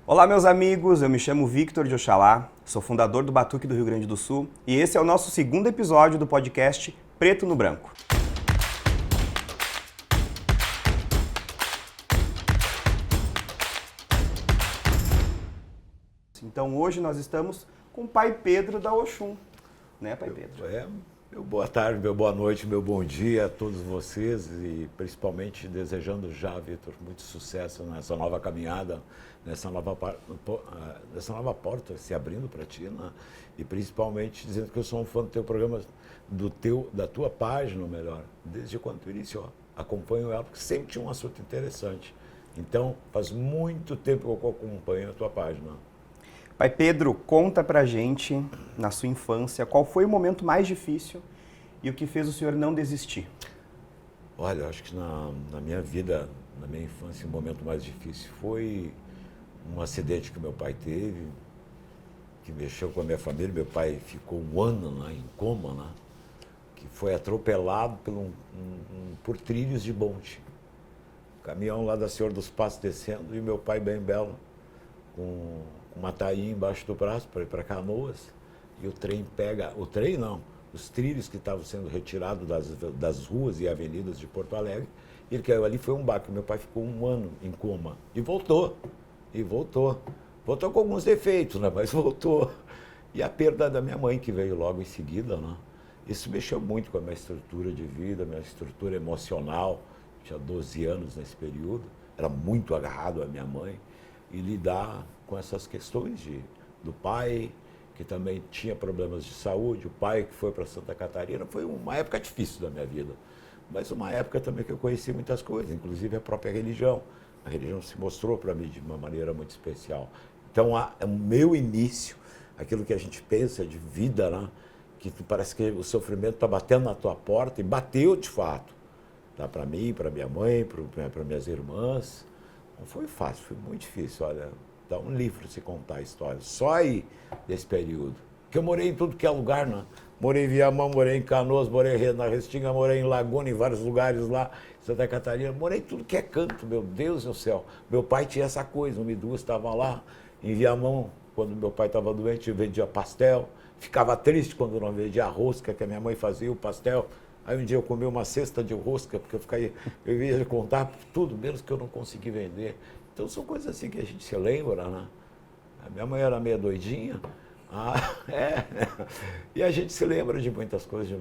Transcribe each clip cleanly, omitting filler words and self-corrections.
Olá, meus amigos, eu me chamo Victor de Oxalá, sou fundador do Batuque do Rio Grande do Sul e esse é o nosso segundo episódio do podcast Preto no Branco. Então hoje nós estamos com o Pai Pedro da Oxum, né, Pai Pedro? Meu boa tarde, meu boa noite, meu bom dia a todos vocês e principalmente desejando já, Vitor, muito sucesso nessa nova caminhada, nessa nova porta se abrindo para ti, né? E principalmente dizendo que eu sou um fã do teu programa, da tua página, ou melhor, desde quando tu iniciou. Acompanho ela porque sempre tinha um assunto interessante. Então, faz muito tempo que eu acompanho a tua página. Pai Pedro, conta pra gente, na sua infância, qual foi o momento mais difícil e o que fez o senhor não desistir? Olha, eu acho que na minha vida, na minha infância, o momento mais difícil foi um acidente que meu pai teve, que mexeu com a minha família. Meu pai ficou um ano lá em coma, né? Que foi atropelado por trilhos de bonde. Caminhão lá da Senhor dos Passos descendo e meu pai bem belo, com uma tainha embaixo do braço para ir para Canoas, e o trem os trilhos que estavam sendo retirados das ruas e avenidas de Porto Alegre, ele caiu ali, foi um baque. Meu pai ficou um ano em coma e voltou. Voltou com alguns defeitos, né? Mas voltou. E a perda da minha mãe, que veio logo em seguida, né? Isso mexeu muito com a minha estrutura de vida, minha estrutura emocional. Tinha 12 anos nesse período, era muito agarrado à minha mãe, e lidar com essas questões do pai, que também tinha problemas de saúde, o pai que foi para Santa Catarina. Foi uma época difícil da minha vida, mas uma época também que eu conheci muitas coisas, inclusive a própria religião. A religião se mostrou para mim de uma maneira muito especial. Então, o meu início, aquilo que a gente pensa de vida, né? Que parece que o sofrimento está batendo na tua porta, e bateu de fato. Tá? Para mim, para minha mãe, para minhas irmãs. Não foi fácil, foi muito difícil. Olha, dá um livro se contar a história, só aí desse período. Porque eu morei em tudo que é lugar, né? Morei em Viamão, morei em Canoas, morei na Restinga, morei em Laguna, em vários lugares lá, em Santa Catarina. Morei em tudo que é canto, meu Deus do céu. Meu pai tinha essa coisa, uma e duas estava lá. Em Viamão, quando meu pai estava doente, eu vendia pastel. Ficava triste quando não vendia a rosca, que a minha mãe fazia o pastel. Aí um dia eu comi uma cesta de rosca, porque eu ia contar tudo, menos que eu não consegui vender. Então são coisas assim que a gente se lembra, né? A minha mãe era meio doidinha, e a gente se lembra de muitas coisas, de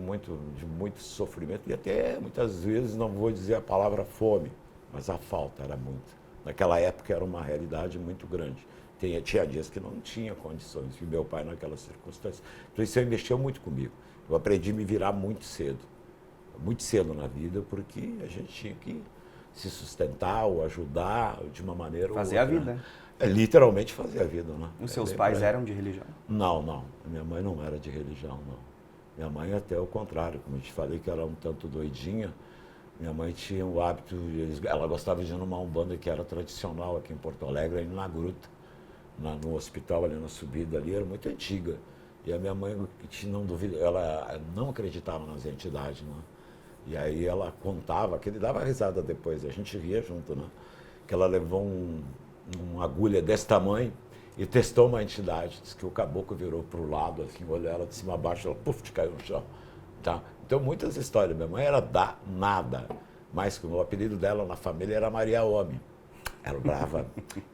muito sofrimento, e até muitas vezes, não vou dizer a palavra fome, mas a falta era muito. Naquela época era uma realidade muito grande. Tinha dias que não tinha condições, e meu pai naquelas circunstâncias. Então isso aí mexeu muito comigo. Eu aprendi a me virar muito cedo na vida, porque a gente tinha que se sustentar ou ajudar de uma maneira ou outra. Fazer a vida. Literalmente fazer a vida, né? Os seus pais eram de religião? Não. Minha mãe não era de religião, não. Minha mãe, até o contrário, como eu te falei que era um tanto doidinha, minha mãe tinha o hábito, ela gostava de ir numa umbanda que era tradicional aqui em Porto Alegre, ali na Gruta, no hospital, ali na subida ali, era muito antiga. E a minha mãe, não duvida, ela não acreditava nas entidades, né? E aí ela contava, que ele dava risada depois, a gente ria junto, né? Que ela levou uma agulha desse tamanho e testou uma entidade. Diz que o caboclo virou para o lado, assim, olhou ela de cima a baixo, ela caiu no chão. Tá? Então, muitas histórias. Minha mãe era danada, mas o apelido dela na família era Maria Homem. Era brava,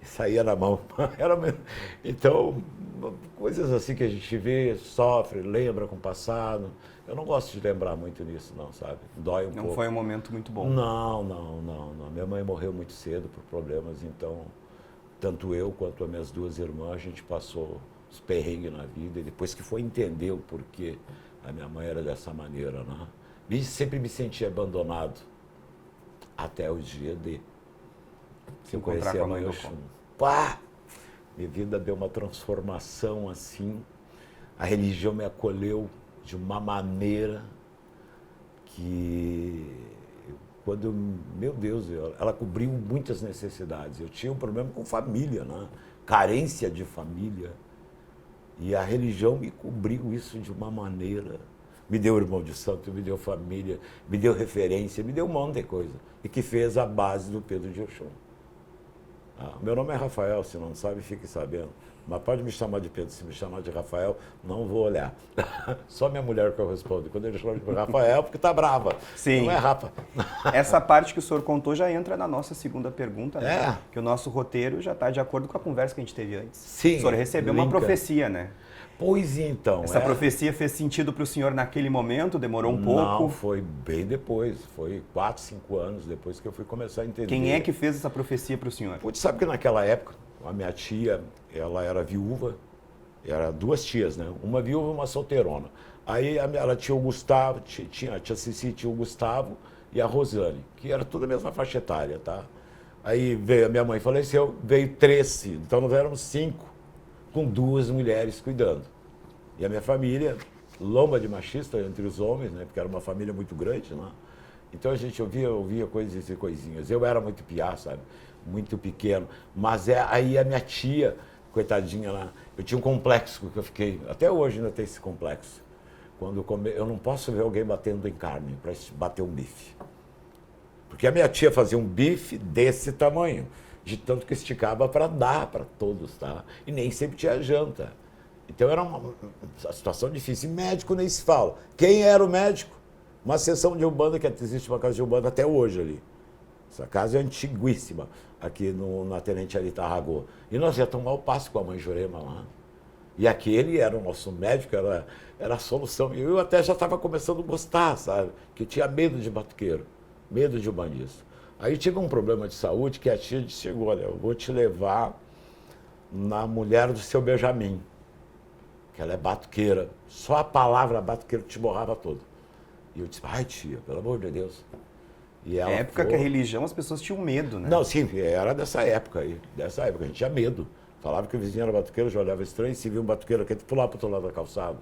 saía na mão. Então, coisas assim que a gente vê, sofre, lembra com o passado. Eu não gosto de lembrar muito nisso, não, sabe? Dói um pouco. Não foi um momento muito bom? Não. Minha mãe morreu muito cedo por problemas, então, tanto eu quanto as minhas duas irmãs, a gente passou os perrengues na vida, e depois que foi entender o porquê a minha mãe era dessa maneira, né? E sempre me senti abandonado, até o dia de... Se eu encontrar conheci com a a mãe mãe do Oxum. Pá! Minha vida deu uma transformação assim. A religião me acolheu de uma maneira que, meu Deus, ela cobriu muitas necessidades. Eu tinha um problema com família, né? Carência de família. E a religião me cobriu isso de uma maneira. Me deu irmão de santo, me deu família, me deu referência, me deu um monte de coisa. E que fez a base do Pedro de Oxum. Meu nome é Rafael, se não sabe, fique sabendo. Mas pode me chamar de Pedro, se me chamar de Rafael, não vou olhar. Só minha mulher que eu respondo. Quando ele chama de Rafael, porque tá brava. Sim. Não é Rafa. Essa parte que o senhor contou já entra na nossa segunda pergunta, né? É. Que o nosso roteiro já está de acordo com a conversa que a gente teve antes. Sim. O senhor recebeu uma profecia, né? Pois então. Essa profecia fez sentido para o senhor naquele momento? Demorou um pouco? Não, foi bem depois. Foi 4, 5 anos depois que eu fui começar a entender. Quem é que fez essa profecia para o senhor? Putz, sabe que naquela época, a minha tia, ela era viúva, era 2 tias, né? Uma viúva e uma solteirona. Aí ela tinha o Gustavo, a tia Cici tinha o Gustavo e a Rosane, que era tudo a mesma faixa etária, tá? Aí veio, a minha mãe faleceu, veio 13, então nós éramos 5, com 2 mulheres cuidando. E a minha família, lomba de machista entre os homens, né? Porque era uma família muito grande, né? Então a gente ouvia coisas e coisinhas. Eu era muito piá, sabe? Muito pequeno. Mas aí a minha tia, coitadinha lá, eu tinha um complexo que eu fiquei, até hoje ainda tem esse complexo. Quando eu não posso ver alguém batendo em carne para bater um bife. Porque a minha tia fazia um bife desse tamanho, de tanto que esticava para dar para todos, tá? E nem sempre tinha janta. Então era uma situação difícil. E médico nem se fala. Quem era o médico? Uma sessão de Umbanda, que existe uma casa de Umbanda até hoje ali. Essa casa é antiguíssima, aqui na Tenente Ari Tarragô. E nós ia tomar o passe com a mãe Jurema lá. E aquele era o nosso médico, era a solução. E eu até já estava começando a gostar, sabe? Que tinha medo de batuqueiro, medo de umbandista. Aí tive um problema de saúde que a tia chegou, olha, eu vou te levar na mulher do seu Benjamin, que ela é batuqueira. Só a palavra batuqueiro te borrava todo. E eu disse, ai tia, pelo amor de Deus. E ela época que a religião, as pessoas tinham medo, né? Não, sim, era dessa época aí. Dessa época, a gente tinha medo. Falava que o vizinho era batuqueiro, já olhava estranho, se via um batuqueiro aqui, pulava para o outro lado da calçada.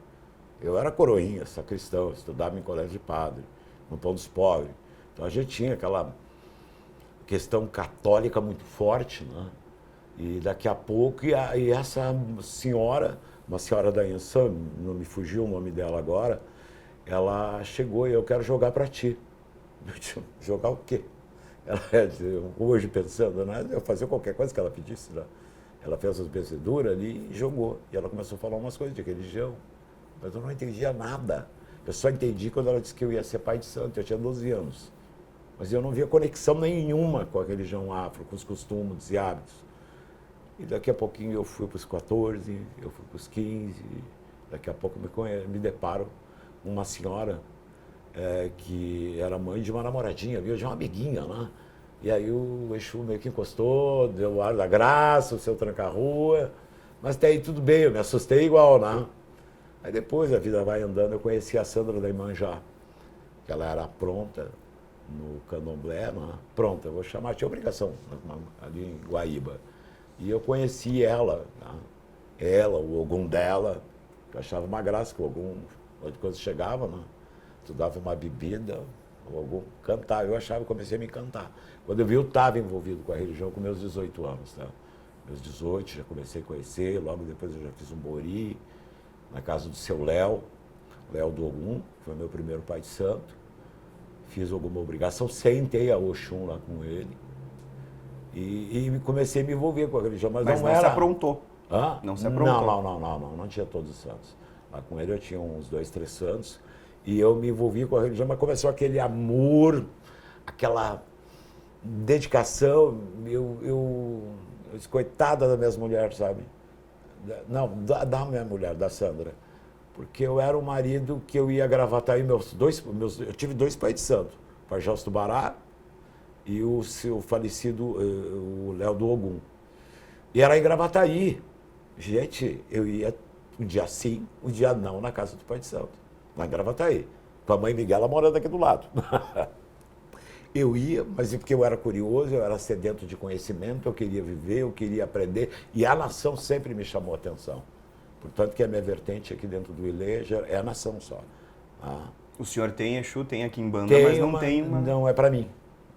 Eu era coroinha, sacristão, estudava em colégio de padre, no Pão dos Pobres. Então a gente tinha aquela questão católica muito forte, né? E daqui a pouco, e essa senhora, uma senhora da Inçã, não me fugiu o nome dela agora, ela chegou e eu quero jogar para ti. Jogar o quê? Ela, hoje pensando, né? Eu fazia qualquer coisa que ela pedisse. Né? Ela fez as benzeduras ali e jogou. E ela começou a falar umas coisas de religião. Mas eu não entendia nada. Eu só entendi quando ela disse que eu ia ser pai de santo. Eu tinha 12 anos. Mas eu não via conexão nenhuma com a religião afro, com os costumes e hábitos. E daqui a pouquinho eu fui para os 14, eu fui para os 15. Daqui a pouco me deparo com uma senhora que era mãe de uma namoradinha, viu? De uma amiguinha, né? E aí o Exu meio que encostou, deu o ar da graça, o seu tranca-rua. Mas até aí tudo bem, eu me assustei igual, né? Aí depois a vida vai andando, eu conheci a Sandra da Imanjá, que ela era pronta no candomblé, né? Pronta, eu vou chamar, tinha obrigação, ali em Guaíba. E eu conheci ela, né? Ela, o Ogum dela, que eu achava uma graça, que o Ogum, quando chegava, né? Tu dava uma bebida, o Ogum cantava, eu achava, comecei a me cantar. Quando eu vi, eu estava envolvido com a religião com meus 18 anos, tá? Meus 18, já comecei a conhecer, logo depois eu já fiz um bori, na casa do seu Léo do Ogum, que foi meu primeiro pai de santo. Fiz alguma obrigação, sentei a Oxum lá com ele e comecei a me envolver com a religião. Mas não se aprontou. Hã? Não se aprontou. Não tinha todos os santos. Lá com ele eu tinha uns 2, 3 santos e eu me envolvi com a religião, mas começou aquele amor, aquela dedicação, coitada das minhas mulheres, sabe? Não, da minha mulher, da Sandra. Porque eu era o marido que eu ia gravatar aí eu tive 2 pais de santo, o Pai Gelson do Bará e o seu falecido, o Léo do Ogum. E era em Gravataí. Gente, eu ia um dia sim, um dia não, na casa do Pai de Santo, lá em Gravataí. Com a mãe Miguela morando aqui do lado. Eu ia, mas porque eu era curioso, eu era sedento de conhecimento, eu queria viver, eu queria aprender, e a nação sempre me chamou a atenção. Portanto, que a minha vertente aqui dentro do Ileja é a nação só. Ah. O senhor tem Exu, tem aqui em Banda, mas não tem uma... Não, é para mim.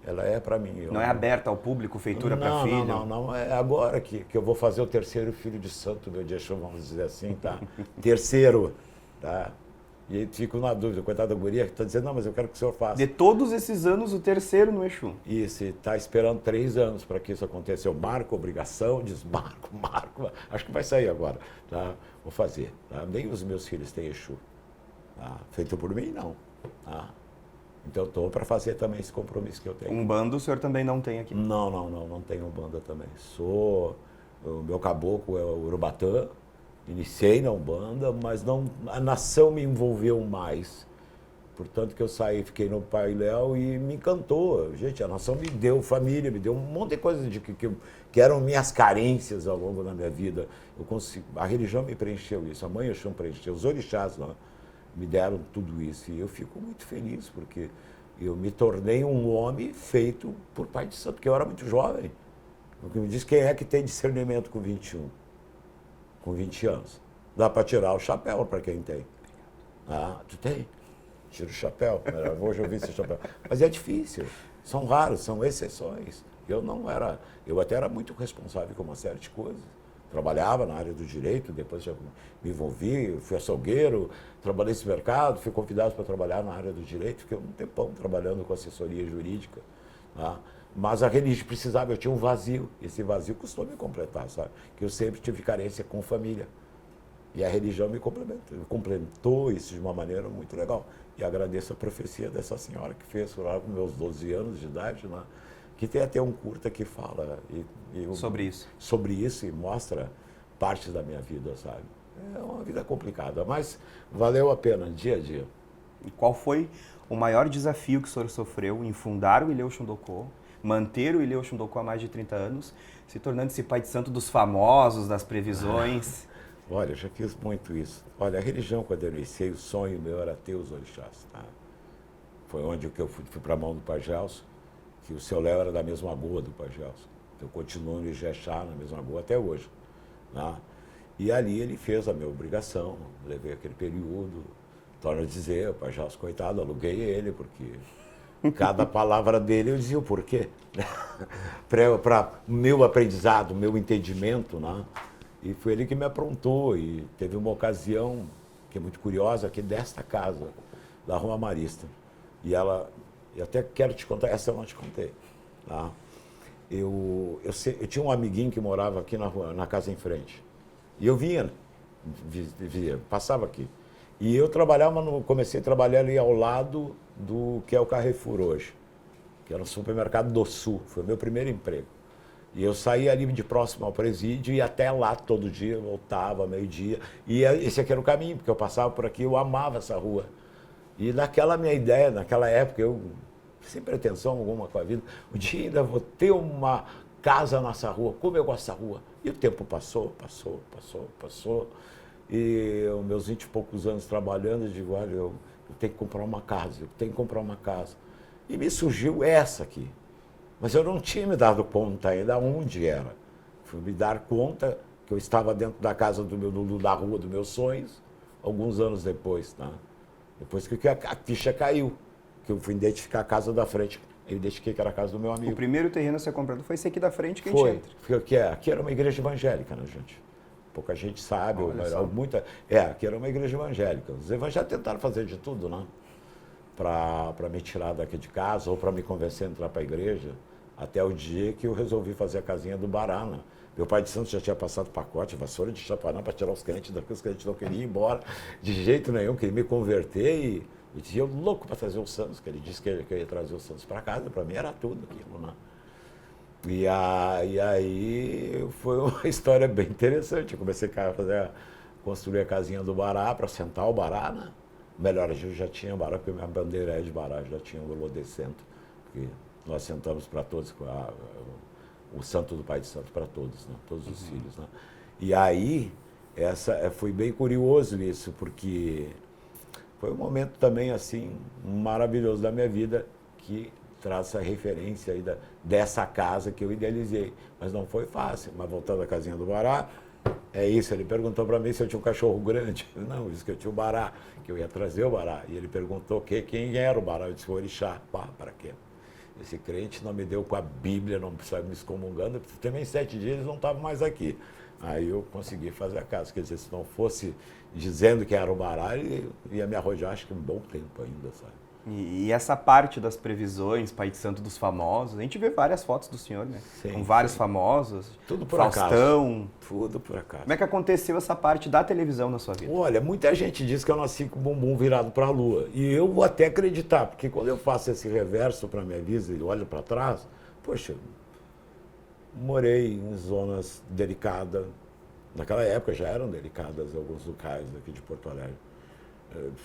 Ela é para mim. Não é aberta ao público, feitura para filho? Não. É agora que eu vou fazer o 3º filho de santo, meu de Exu, vamos dizer assim, tá? 3º, tá? E aí fico na dúvida, coitada da guria que está dizendo, não, mas eu quero que o senhor faça. De todos esses anos, o terceiro no Exu. Isso, está esperando 3 anos para que isso aconteça. Eu marco obrigação, marco. Acho que vai sair agora. Tá? Vou fazer. Tá? Nem os meus filhos têm Exu. Tá? Feito por mim, não. Tá? Então, estou para fazer também esse compromisso que eu tenho. Umbanda o senhor também não tem aqui? Não tenho Umbanda também. O meu caboclo é o Urubatã. Iniciei na Umbanda, mas não, a nação me envolveu mais. Portanto que eu saí, fiquei no Pai Léo e me encantou. Gente, a nação me deu família, me deu um monte de coisas que eram minhas carências ao longo da minha vida. A religião me preencheu isso, a Mãe Oxum preencheu, os orixás me deram tudo isso. E eu fico muito feliz, porque eu me tornei um homem feito por Pai de Santo, porque eu era muito jovem. O que me diz quem é que tem discernimento com 21, com 20 anos. Dá para tirar o chapéu para quem tem. Ah, tu tem? Tira o chapéu. Hoje eu vi esse chapéu. Mas é difícil. São raros, são exceções. Eu até era muito responsável com uma série de coisas. Trabalhava na área do direito, depois já me envolvi, fui açougueiro, trabalhei nesse mercado, fui convidado para trabalhar na área do direito, fiquei um tempão trabalhando com assessoria jurídica. Tá? Mas a religião precisava, eu tinha um vazio. Esse vazio custou me completar, sabe? Que eu sempre tive carência com família. E a religião me complementou isso de uma maneira muito legal. E agradeço a profecia dessa senhora que fez lá com meus 12 anos de idade, né? Que tem até um curta que fala sobre isso. Sobre isso e mostra partes da minha vida, sabe? É uma vida complicada, mas valeu a pena, dia a dia. E qual foi o maior desafio que o senhor sofreu em fundar o Ilê Xundocô, manter o Ilê Xundocô há mais de 30 anos, se tornando esse pai de santo dos famosos, das previsões? Olha, eu já fiz muito isso. Olha, a religião, quando eu iniciei, o sonho meu era ter os orixás. Tá? Foi onde eu fui para a mão do Pai Gelson, que o seu Léo era da mesma boa do Pai Gelson. Então, eu continuo no Ijexá, na mesma boa, até hoje. Tá? E ali ele fez a minha obrigação, levei aquele período. Torno a dizer, o Pai Gelson, coitado, aluguei ele, porque cada palavra dele eu dizia o porquê. Para o meu aprendizado, o meu entendimento, né? E foi ele que me aprontou. E teve uma ocasião que é muito curiosa, aqui desta casa, da Rua Marista. E eu até quero te contar, essa eu não te contei. Tá? Eu tinha um amiguinho que morava aqui na casa em frente. E eu vinha, passava aqui. E eu comecei a trabalhar ali ao lado do que é o Carrefour hoje, que era um supermercado do Sul. Foi o meu primeiro emprego. E eu saía ali de próximo ao presídio e ia até lá todo dia, voltava meio-dia. E esse aqui era o caminho, porque eu passava por aqui, eu amava essa rua. E naquela minha ideia, naquela época, eu, sem pretensão alguma com a vida, um dia ainda vou ter uma casa nessa rua, como eu gosto dessa rua. E o tempo passou. E os meus 20 e poucos anos trabalhando, eu digo, olha, eu tenho que comprar uma casa, E me surgiu essa aqui. Mas eu não tinha me dado conta ainda onde era. Fui me dar conta que eu estava dentro da casa da rua dos meus sonhos, alguns anos depois, tá? Depois que a ficha caiu, que eu fui identificar a casa da frente. Eu identifiquei que era a casa do meu amigo. O primeiro terreno a ser comprado foi esse aqui da frente que a gente entra. Foi, aqui era uma igreja evangélica, né, gente? Pouca gente sabe, aqui era uma igreja evangélica. Os evangélicos tentaram fazer de tudo, né? Para me tirar daqui de casa ou para me convencer a entrar para a igreja. Até o dia que eu resolvi fazer a casinha do Bará, né? Meu pai de santo já tinha passado pacote, vassoura de chapanã para tirar os crentes daqui, os crentes não queriam ir embora de jeito nenhum, queria me converter e eu louco para trazer os santos, que ele disse que eu ia trazer os santos para casa, para mim era tudo aquilo, né? E aí foi uma história bem interessante, eu comecei a construir a casinha do Bará para sentar o Bará, né? Melhor, a gente já tinha Bará, porque minha bandeira é de Bará, já tinha o Lodecento, porque nós sentamos para todos, o santo do Pai de Santo para todos, né? Todos os filhos. Né? E aí, foi bem curioso isso, porque foi um momento também assim maravilhoso da minha vida, que traz essa referência aí dessa casa que eu idealizei. Mas não foi fácil. Mas voltando à casinha do Bará, é isso. Ele perguntou para mim se eu tinha um cachorro grande. Não, disse que eu tinha o Bará, que eu ia trazer o Bará. E ele perguntou quem era o Bará. Eu disse, o Orixá. Pá, para quê? Esse crente não me deu com a Bíblia, não precisava me excomungando. Também 7 dias eles não estavam mais aqui. Aí eu consegui fazer a casa. Quer dizer, se não fosse dizendo que era um baralho, ia me arrojar, acho que um bom tempo ainda, sabe? E essa parte das previsões, Pai de Santo dos famosos, a gente vê várias fotos do senhor, né? Sim, Com vários sim. famosos. Tudo por Faustão. acaso. Tudo por acaso. Como é que aconteceu essa parte da televisão na sua vida? Olha, muita gente diz que eu nasci com o bumbum virado para a lua. E eu vou até acreditar, porque quando eu faço esse reverso para minha vida e olho para trás, poxa, morei em zonas delicadas. Naquela época já eram delicadas alguns locais aqui de Porto Alegre.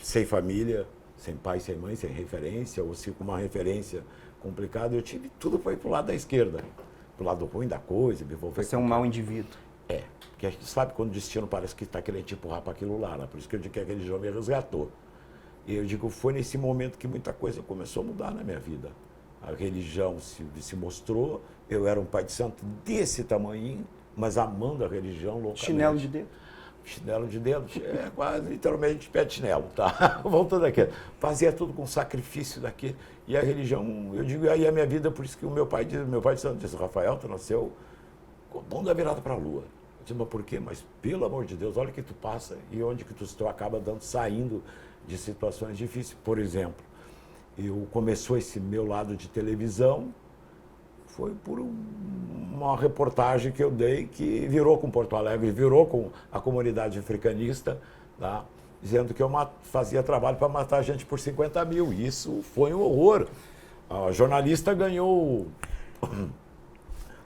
Sem família, sem pai, sem mãe, sem referência, ou se com uma referência complicada, eu tive tudo para ir para o lado da esquerda, para o lado ruim da coisa, me envolver. Você é um mau indivíduo. Porque a gente sabe quando o destino parece que está querendo te empurrar para aquilo lá, né? Por isso que eu digo que a religião me resgatou. E eu digo, foi nesse momento que muita coisa começou a mudar na minha vida. A religião se mostrou, eu era um pai de santo desse tamanhinho, mas amando a religião loucamente. Chinelo de dedo. Chinelo de dedo, quase literalmente pé de chinelo, tá? Voltando aqui. Fazia tudo com sacrifício daquele. E a religião, eu digo, aí a minha vida, por isso que o meu pai de santo disse, Rafael, tu nasceu com a bunda virada para a lua. Eu disse, mas por quê? Mas pelo amor de Deus, olha o que tu passa e onde que tu acaba saindo de situações difíceis. Por exemplo, começou esse meu lado de televisão, foi por uma reportagem que eu dei que virou com Porto Alegre, virou com a comunidade africanista, tá? Dizendo que eu fazia trabalho para matar gente por 50 mil. Isso foi um horror. A jornalista ganhou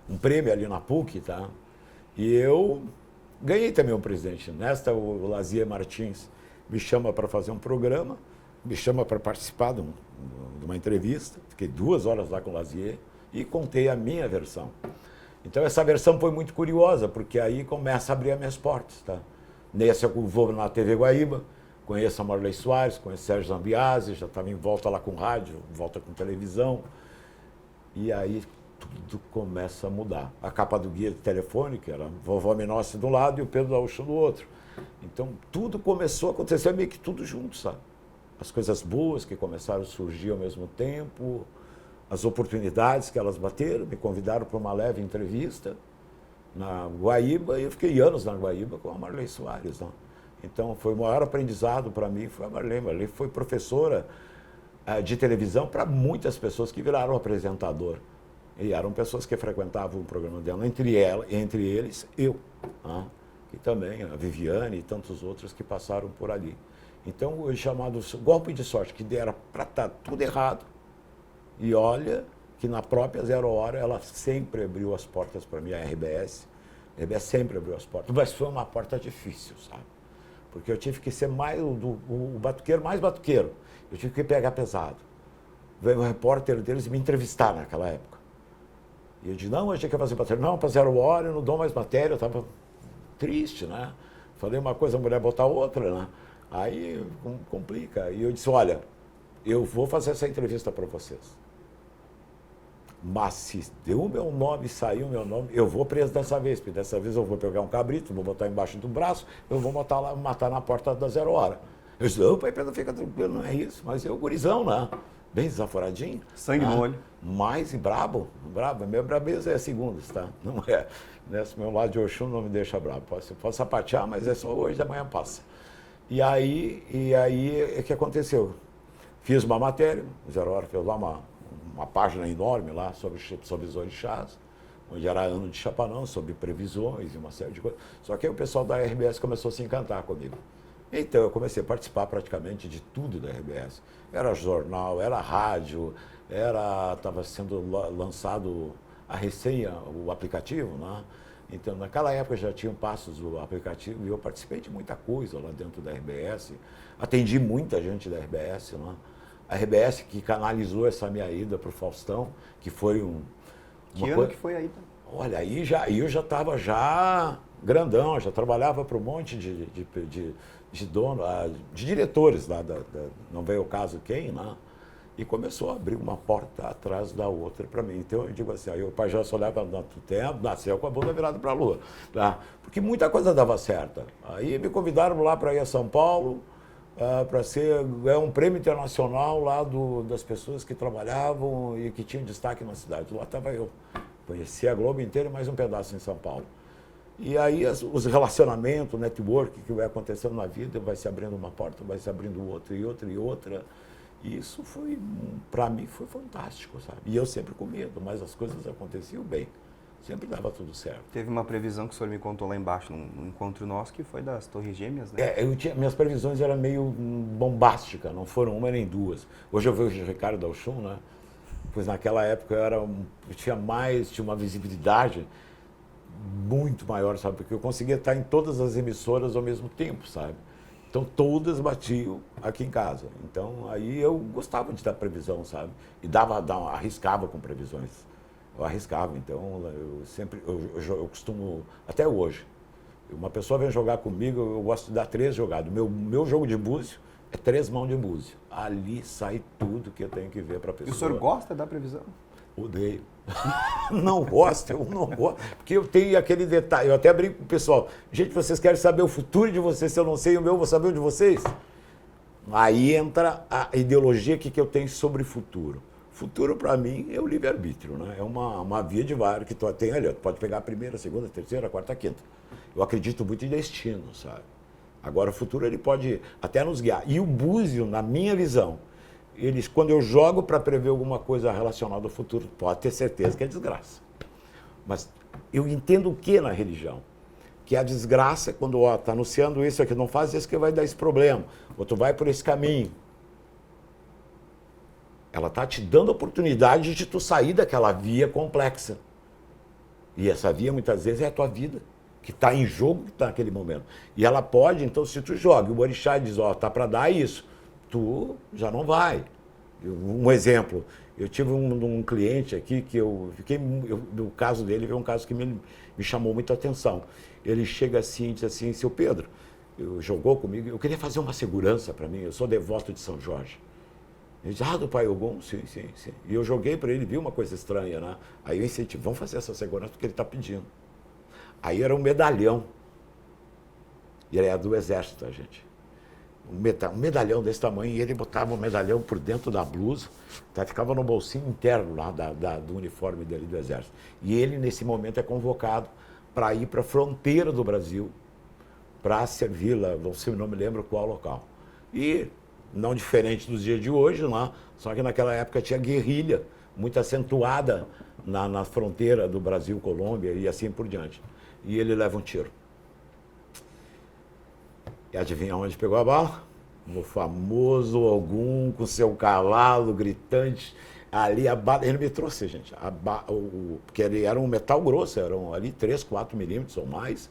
um prêmio ali na PUC, tá? E eu ganhei também um presidente. Nesta, o Lazier Martins me chama para fazer um programa, me chama para participar de uma entrevista. Fiquei 2 horas lá com o Lazier e contei a minha versão. Então essa versão foi muito curiosa, porque aí começa a abrir as minhas portas, tá? Nessa eu vou na TV Guaíba, conheço a Marley Soares, conheço Sérgio Zambiase, já estava em volta lá com rádio, volta com televisão. E aí tudo começa a mudar. A capa do guia de telefone, que era a Vovó Menossi de um lado e o Pedro Gaúcho do outro. Então tudo começou a acontecer meio que tudo junto, sabe? As coisas boas que começaram a surgir ao mesmo tempo, as oportunidades que elas bateram, me convidaram para uma leve entrevista na Guaíba, e eu fiquei anos na Guaíba com a Marley Soares. Né? Então, foi o maior aprendizado para mim, foi a Marley. Marley foi professora de televisão para muitas pessoas que viraram apresentador. E eram pessoas que frequentavam o programa dela, entre eles, eu. Né? E também a Viviane e tantos outros que passaram por ali. Então, o chamado golpe de sorte, que era para estar tudo errado. E olha que na própria Zero Hora ela sempre abriu as portas para mim, a RBS. A RBS sempre abriu as portas, mas foi uma porta difícil, sabe? Porque eu tive que ser o batuqueiro mais batuqueiro. Eu tive que pegar pesado. Veio um repórter deles me entrevistar naquela época. E eu disse, não, a gente quer fazer matéria. Não, para Zero Hora eu não dou mais matéria, eu estava triste, né? Falei uma coisa, a mulher botar outra, né? Aí complica. E eu disse, olha, eu vou fazer essa entrevista para vocês. Mas se deu o meu nome, saiu o meu nome, eu vou preso dessa vez, porque dessa vez eu vou pegar um cabrito, vou botar embaixo do braço, eu vou matar na porta da Zero Hora. Eu disse, não, pai Pedro, fica tranquilo, não é isso, mas eu gurizão, né? Bem desaforadinho. Sangue no olho. Mais brabo, minha brabeza é segundos, tá? Não é. Nesse meu lado de Oxum não me deixa brabo. Posso sapatear, mas é só hoje, amanhã passa. E aí, o que aconteceu? Fiz uma matéria, Zero Hora fez lá uma página enorme lá sobre os orixás, onde era ano de Chapanão, sobre previsões e uma série de coisas. Só que aí o pessoal da RBS começou a se encantar comigo. Então eu comecei a participar praticamente de tudo da RBS. Era jornal, era rádio, estava sendo lançado o aplicativo, né? Então naquela época já tinham passos do aplicativo e eu participei de muita coisa lá dentro da RBS. Atendi muita gente da RBS lá. A RBS que canalizou essa minha ida para o Faustão, que foi Que ano que foi aí? Olha, aí eu já estava grandão, já trabalhava para um monte de dono, de diretores lá, não veio o caso quem, né? E começou a abrir uma porta atrás da outra para mim. Então eu digo assim, aí o pai já só olhava no tempo, nasceu com a bunda virada para a lua. Tá? Porque muita coisa dava certa. Aí me convidaram lá para ir a São Paulo, para ganhar um prêmio internacional lá das pessoas que trabalhavam e que tinham destaque na cidade. Lá estava eu. Conheci a Globo inteira e mais um pedaço em São Paulo. E aí os relacionamentos, o network que vai acontecendo na vida, vai se abrindo uma porta, vai se abrindo outra e outra e outra. E isso foi, para mim, foi fantástico, sabe? E eu sempre com medo, mas as coisas aconteciam bem. Sempre dava tudo certo. Teve uma previsão que o senhor me contou lá embaixo, num encontro nosso, que foi das Torres Gêmeas, né? Minhas previsões eram meio bombásticas, não foram uma nem duas. Hoje eu vejo o Ricardo Dalchon, né? Pois naquela época eu tinha uma visibilidade muito maior, sabe? Porque eu conseguia estar em todas as emissoras ao mesmo tempo, sabe? Então todas batiam aqui em casa. Então aí eu gostava de dar previsão, sabe? E arriscava com previsões. Eu arriscava, então eu costumo, até hoje, uma pessoa vem jogar comigo, eu gosto de dar 3 jogadas. Meu jogo de búzio é 3 mãos de búzio. Ali sai tudo que eu tenho que ver para a pessoa. E o senhor gosta da previsão? Odeio. Não gosto, eu não gosto. Porque eu tenho aquele detalhe, eu até brinco com o pessoal. Gente, vocês querem saber o futuro de vocês, se eu não sei o meu, eu vou saber o de vocês? Aí entra a ideologia que eu tenho sobre futuro. Futuro, para mim, é o livre-arbítrio, né? É uma via de vários que tu tem ali. Tu pode pegar a primeira, a segunda, a terceira, a quarta, a quinta. Eu acredito muito em destino, sabe? Agora, o futuro, ele pode até nos guiar. E o búzio, na minha visão, quando eu jogo para prever alguma coisa relacionada ao futuro, pode ter certeza que é desgraça. Mas eu entendo o que na religião? Que a desgraça, quando está anunciando isso aqui, não faz isso que vai dar esse problema, ou tu vai por esse caminho. Ela está te dando a oportunidade de tu sair daquela via complexa. E essa via, muitas vezes, é a tua vida, que está em jogo naquele momento. E ela pode, então, se tu joga, o orixá diz, tá para dar isso, tu já não vai. Um exemplo, eu tive um cliente aqui que no caso dele, foi um caso que me chamou muita atenção. Ele chega assim e diz assim, seu Pedro, jogou comigo, eu queria fazer uma segurança para mim, eu sou devoto de São Jorge. Ele disse, do Pai Ogum? Sim, sim, sim. E eu joguei para ele, viu uma coisa estranha, né? Aí eu incentivei, vamos fazer essa segurança porque ele está pedindo. Aí era um medalhão. E ele era do exército, a gente. Um medalhão desse tamanho, e ele botava o medalhão por dentro da blusa, tá? Ficava no bolsinho interno lá do uniforme dele do exército. E ele, nesse momento, é convocado para ir para a fronteira do Brasil, para servir lá, não me lembro qual local. E não diferente dos dias de hoje, lá, só que naquela época tinha guerrilha muito acentuada na fronteira do Brasil, Colômbia e assim por diante. E ele leva um tiro. E adivinha onde pegou a bala? No famoso Ogum, com seu cavalo gritante. Ali a bala, ele me trouxe, gente, porque ele era um metal grosso, eram ali 3, 4 milímetros ou mais.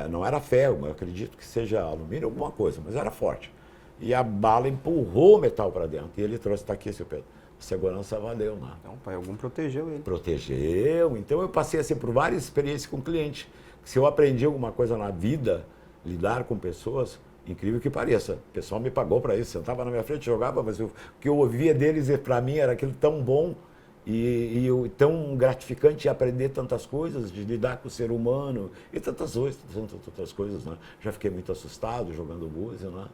Não era ferro, eu acredito que seja alumínio, alguma coisa, mas era forte. E a bala empurrou o metal para dentro. E ele trouxe, está aqui, seu Pedro. A segurança valeu, né? Então, o Pai Ogum protegeu ele. Protegeu. Então, eu passei assim, por várias experiências com cliente. Se eu aprendi alguma coisa na vida, lidar com pessoas, incrível que pareça. O pessoal me pagou para isso. Sentava na minha frente, jogava, mas o que eu ouvia deles, para mim, era aquilo tão bom e tão gratificante aprender tantas coisas, de lidar com o ser humano e tantas outras coisas, né? Já fiquei muito assustado jogando búzio, né?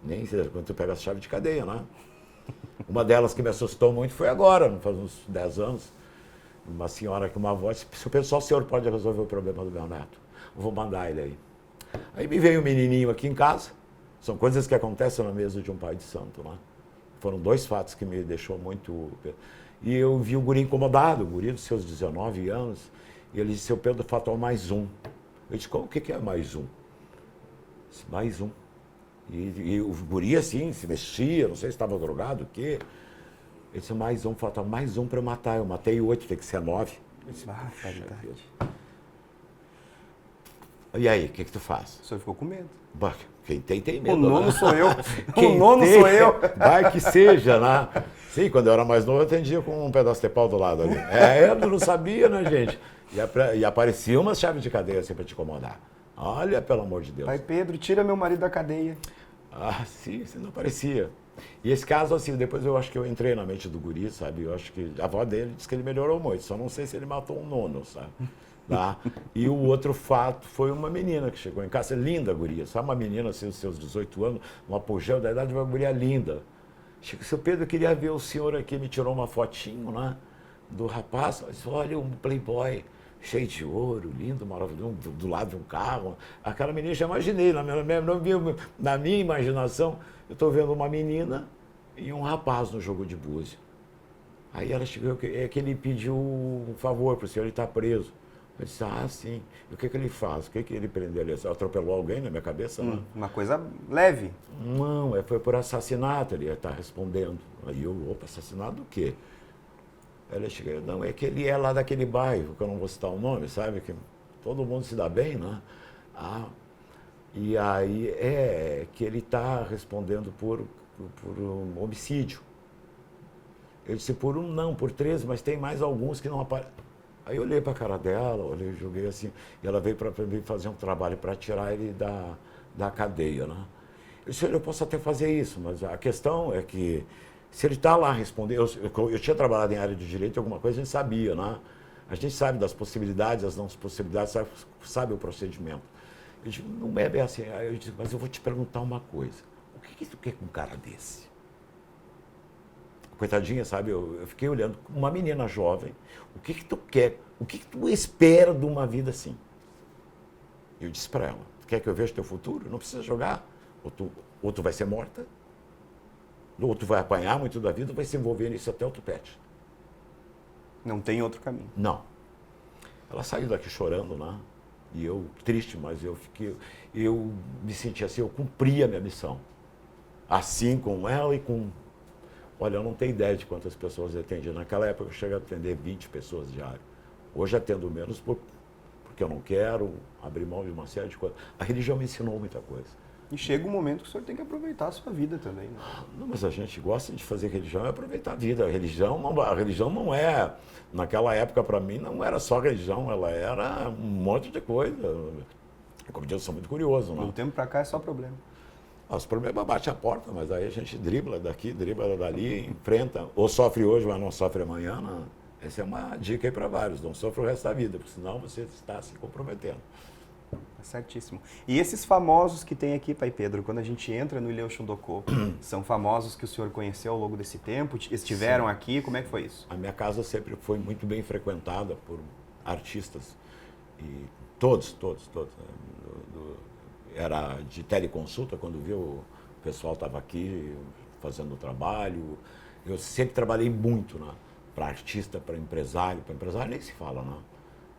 Nem sei quando tu pega a chave de cadeia, né? Uma delas que me assustou muito foi agora, faz uns 10 anos. Uma senhora com uma voz, se o senhor pode resolver o problema do meu neto, eu vou mandar ele aí. Aí me veio um menininho aqui em casa, são coisas que acontecem na mesa de um pai de santo, né? Foram 2 fatos que me deixou muito... E eu vi o guri incomodado, o guri dos seus 19 anos, e ele disse, seu Pedro, faltou mais um. Eu disse, o que é mais um? Eu disse, mais um. E o guri assim, se mexia, não sei se estava drogado, o quê. Ele disse, falta mais um para eu matar. Eu matei 8, tem que ser 9. Eu disse, e aí, o que tu faz? O senhor ficou com medo. Quem tem medo. O nono sou eu. O nono sou eu. Vai que seja, né? Sim, quando eu era mais novo, eu atendia com um pedaço de pau do lado ali. Eu não sabia, né, gente? E aparecia uma chave de cadeia assim para te incomodar. Olha, pelo amor de Deus. Pai Pedro, tira meu marido da cadeia. Sim, você não parecia. E esse caso, assim, depois eu acho que eu entrei na mente do guri, sabe? Eu acho que a avó dele disse que ele melhorou muito, só não sei se ele matou um nono, sabe? Tá? E o outro fato foi uma menina que chegou em casa, linda guria, sabe? Uma menina, assim, dos seus 18 anos, um apogeu da idade, uma guria linda. Chega, seu Pedro, eu queria ver o senhor aqui, me tirou uma fotinho, né? Do rapaz, disse, olha, um playboy. cheio de ouro, lindo, maravilhoso, do lado de um carro. Aquela menina, já imaginei, na minha imaginação, eu estou vendo uma menina e um rapaz no jogo de búzio. Aí ela chegou, é que ele pediu um favor para o senhor, ele está preso. Eu disse, sim. E o que ele faz? O que ele prendeu ali? Atropelou alguém na minha cabeça? Não? Uma coisa leve. Não, foi por assassinato, ele está respondendo. Aí eu, opa, assassinato do quê? Ela chegou, não, é que ele é lá daquele bairro, que eu não vou citar o nome, sabe? Que todo mundo se dá bem, né? E aí é que ele está respondendo por um homicídio. Eu disse, por um não, por 13, mas tem mais alguns que não aparecem. Aí eu olhei para a cara dela, joguei assim, e ela veio para mim fazer um trabalho para tirar ele da cadeia, né? Eu disse, eu posso até fazer isso, mas a questão é que se ele está lá respondendo, eu tinha trabalhado em área de direito, alguma coisa a gente sabia, né? A gente sabe das possibilidades, das não possibilidades, sabe o procedimento. Eu disse, não é bem assim. Aí eu disse, mas eu vou te perguntar uma coisa, o que tu quer com um cara desse? Coitadinha, sabe, eu fiquei olhando, uma menina jovem, o que tu quer, o que tu espera de uma vida assim? Eu disse para ela, quer que eu veja teu futuro? Não precisa jogar, ou tu vai ser morta, ou tu vai apanhar muito da vida, ou vai se envolver nisso até o tupete. Não tem outro caminho. Não. Ela saiu daqui chorando, né? E eu, triste, mas eu me senti assim, eu cumpri a minha missão. Assim com ela e com... Olha, eu não tenho ideia de quantas pessoas eu atendi. Naquela época eu cheguei a atender 20 pessoas diário. Hoje atendo menos porque eu não quero abrir mão de uma série de coisas. A religião me ensinou muita coisa. E chega um momento que o senhor tem que aproveitar a sua vida também, né? Não, mas a gente gosta de fazer religião e aproveitar a vida. A religião não é... Naquela época, para mim, não era só religião, ela era um monte de coisa. Como eu sou muito curioso, né? Do tempo para cá é só problema. Os problemas batem a porta, mas aí a gente dribla daqui, dribla dali, enfrenta. Ou sofre hoje, mas não sofre amanhã. Não. Essa é uma dica aí para vários. Não sofre o resto da vida, porque senão você está se comprometendo. Certíssimo. E esses famosos que tem aqui, Pai Pedro, quando a gente entra no Ilhéu Xundocô, são famosos que o senhor conheceu ao longo desse tempo? Estiveram aqui? Como é que foi isso? A minha casa sempre foi muito bem frequentada por artistas. E todos. Era de teleconsulta, quando viu o pessoal estava aqui fazendo o trabalho. Eu sempre trabalhei muito, né? Para artista, para empresário nem se fala, né?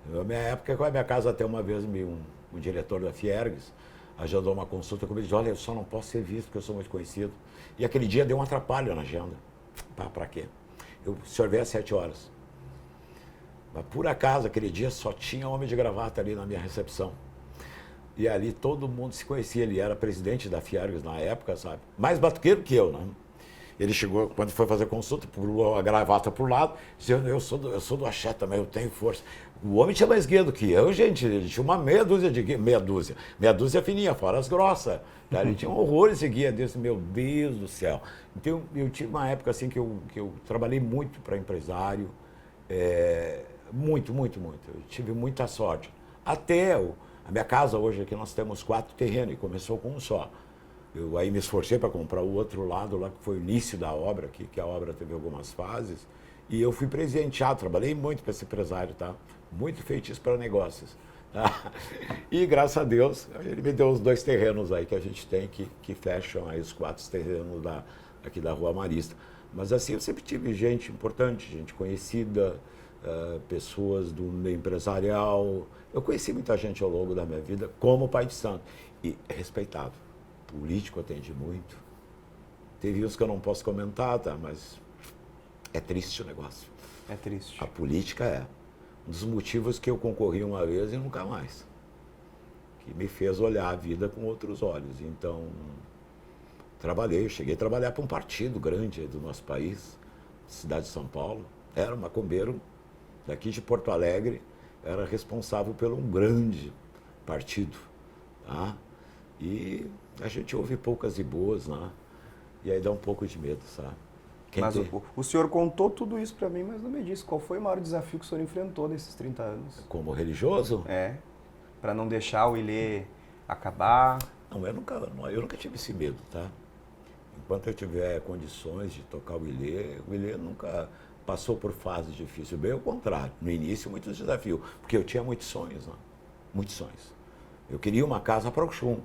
Na minha época, com a minha casa, até uma vez um diretor da Fiergues agendou uma consulta comigo e disse, olha, eu só não posso ser visto porque eu sou muito conhecido. E aquele dia deu um atrapalho na agenda. Para quê? O senhor veio às 7 horas. Mas por acaso, aquele dia só tinha homem de gravata ali na minha recepção. E ali todo mundo se conhecia, ele era presidente da Fiergues na época, sabe? Mais batuqueiro que eu, né? Ele chegou, quando foi fazer consulta, pulou a gravata pro lado, disse, eu sou do axé também, eu tenho força. O homem tinha mais guia do que eu, gente, ele tinha uma meia dúzia fininha, fora as grossas. Tá? Ele tinha um horror esse guia desse, meu Deus do céu. Então eu tive uma época assim que eu trabalhei muito para empresário, muito. Eu tive muita sorte. Até a minha casa hoje aqui nós temos 4 terrenos e começou com um só. Eu aí me esforcei para comprar o outro lado lá, que foi o início da obra, que a obra teve algumas fases. E eu fui presenteado, trabalhei muito para esse empresário, tá? Muito feitiço para negócios. Tá? E graças a Deus, ele me deu os 2 terrenos aí que a gente tem, que fecham aí os 4 terrenos aqui da Rua Marista. Mas assim, eu sempre tive gente importante, gente conhecida, pessoas do meio empresarial. Eu conheci muita gente ao longo da minha vida como pai de santo. E respeitado. Político atendi muito. Teve uns que eu não posso comentar, tá? Mas é triste o negócio. É triste. A política é um dos motivos que eu concorri uma vez e nunca mais. Que me fez olhar a vida com outros olhos. Então, cheguei a trabalhar para um partido grande do nosso país, cidade de São Paulo. Era macumbeiro daqui de Porto Alegre, era responsável por um grande partido, tá? E a gente ouve poucas e boas, né? E aí dá um pouco de medo, sabe? Mas o senhor contou tudo isso para mim, mas não me disse qual foi o maior desafio que o senhor enfrentou nesses 30 anos. Como religioso? Para não deixar o Ilê acabar. Não, eu nunca tive esse medo, tá? Enquanto eu tiver condições de tocar o Ilê nunca... passou por fases difíceis, bem ao contrário. No início, muitos desafios, porque eu tinha muitos sonhos, né? Muitos sonhos. Eu queria uma casa para o Oxum.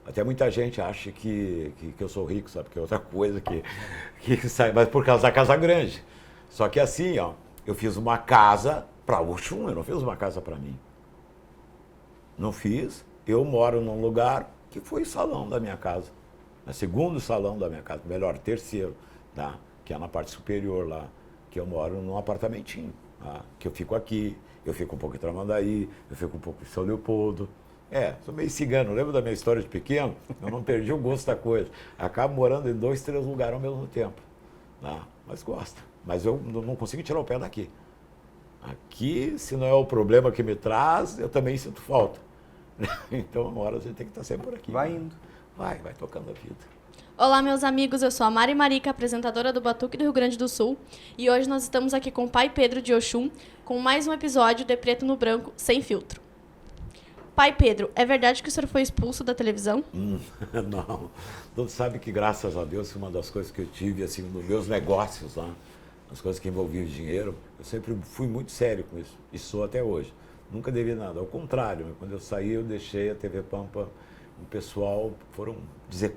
Até muita gente acha que eu sou rico, sabe? Que é outra coisa que sai, mas por causa da casa grande. Só que assim, ó, eu fiz uma casa para o Oxum, eu não fiz uma casa para mim. Não fiz. Eu moro num lugar que foi o salão da minha casa. O segundo salão da minha casa, melhor, terceiro, tá? Que é na parte superior lá, que eu moro num apartamentinho, tá? Que eu fico aqui, eu fico um pouco em Tramandaí, eu fico um pouco em São Leopoldo. Sou meio cigano, lembra da minha história de pequeno? Eu não perdi o gosto da coisa. Acabo morando em 2, 3 lugares ao mesmo tempo, tá? Mas gosto. Mas eu não consigo tirar o pé daqui. Aqui, se não é o problema que me traz, eu também sinto falta. Então, uma hora a gente tem que estar sempre por aqui. Vai indo. Vai tocando a vida. Olá, meus amigos, eu sou a Mari Marica, apresentadora do Batuque do Rio Grande do Sul, e hoje nós estamos aqui com o Pai Pedro de Oxum, com mais um episódio de Preto no Branco, sem filtro. Pai Pedro, é verdade que o senhor foi expulso da televisão? Não. Tu sabe que, graças a Deus, uma das coisas que eu tive, assim, nos meus negócios lá, as coisas que envolviam dinheiro, eu sempre fui muito sério com isso, e sou até hoje. Nunca devia nada, ao contrário, quando eu saí, eu deixei a TV Pampa. O pessoal, foram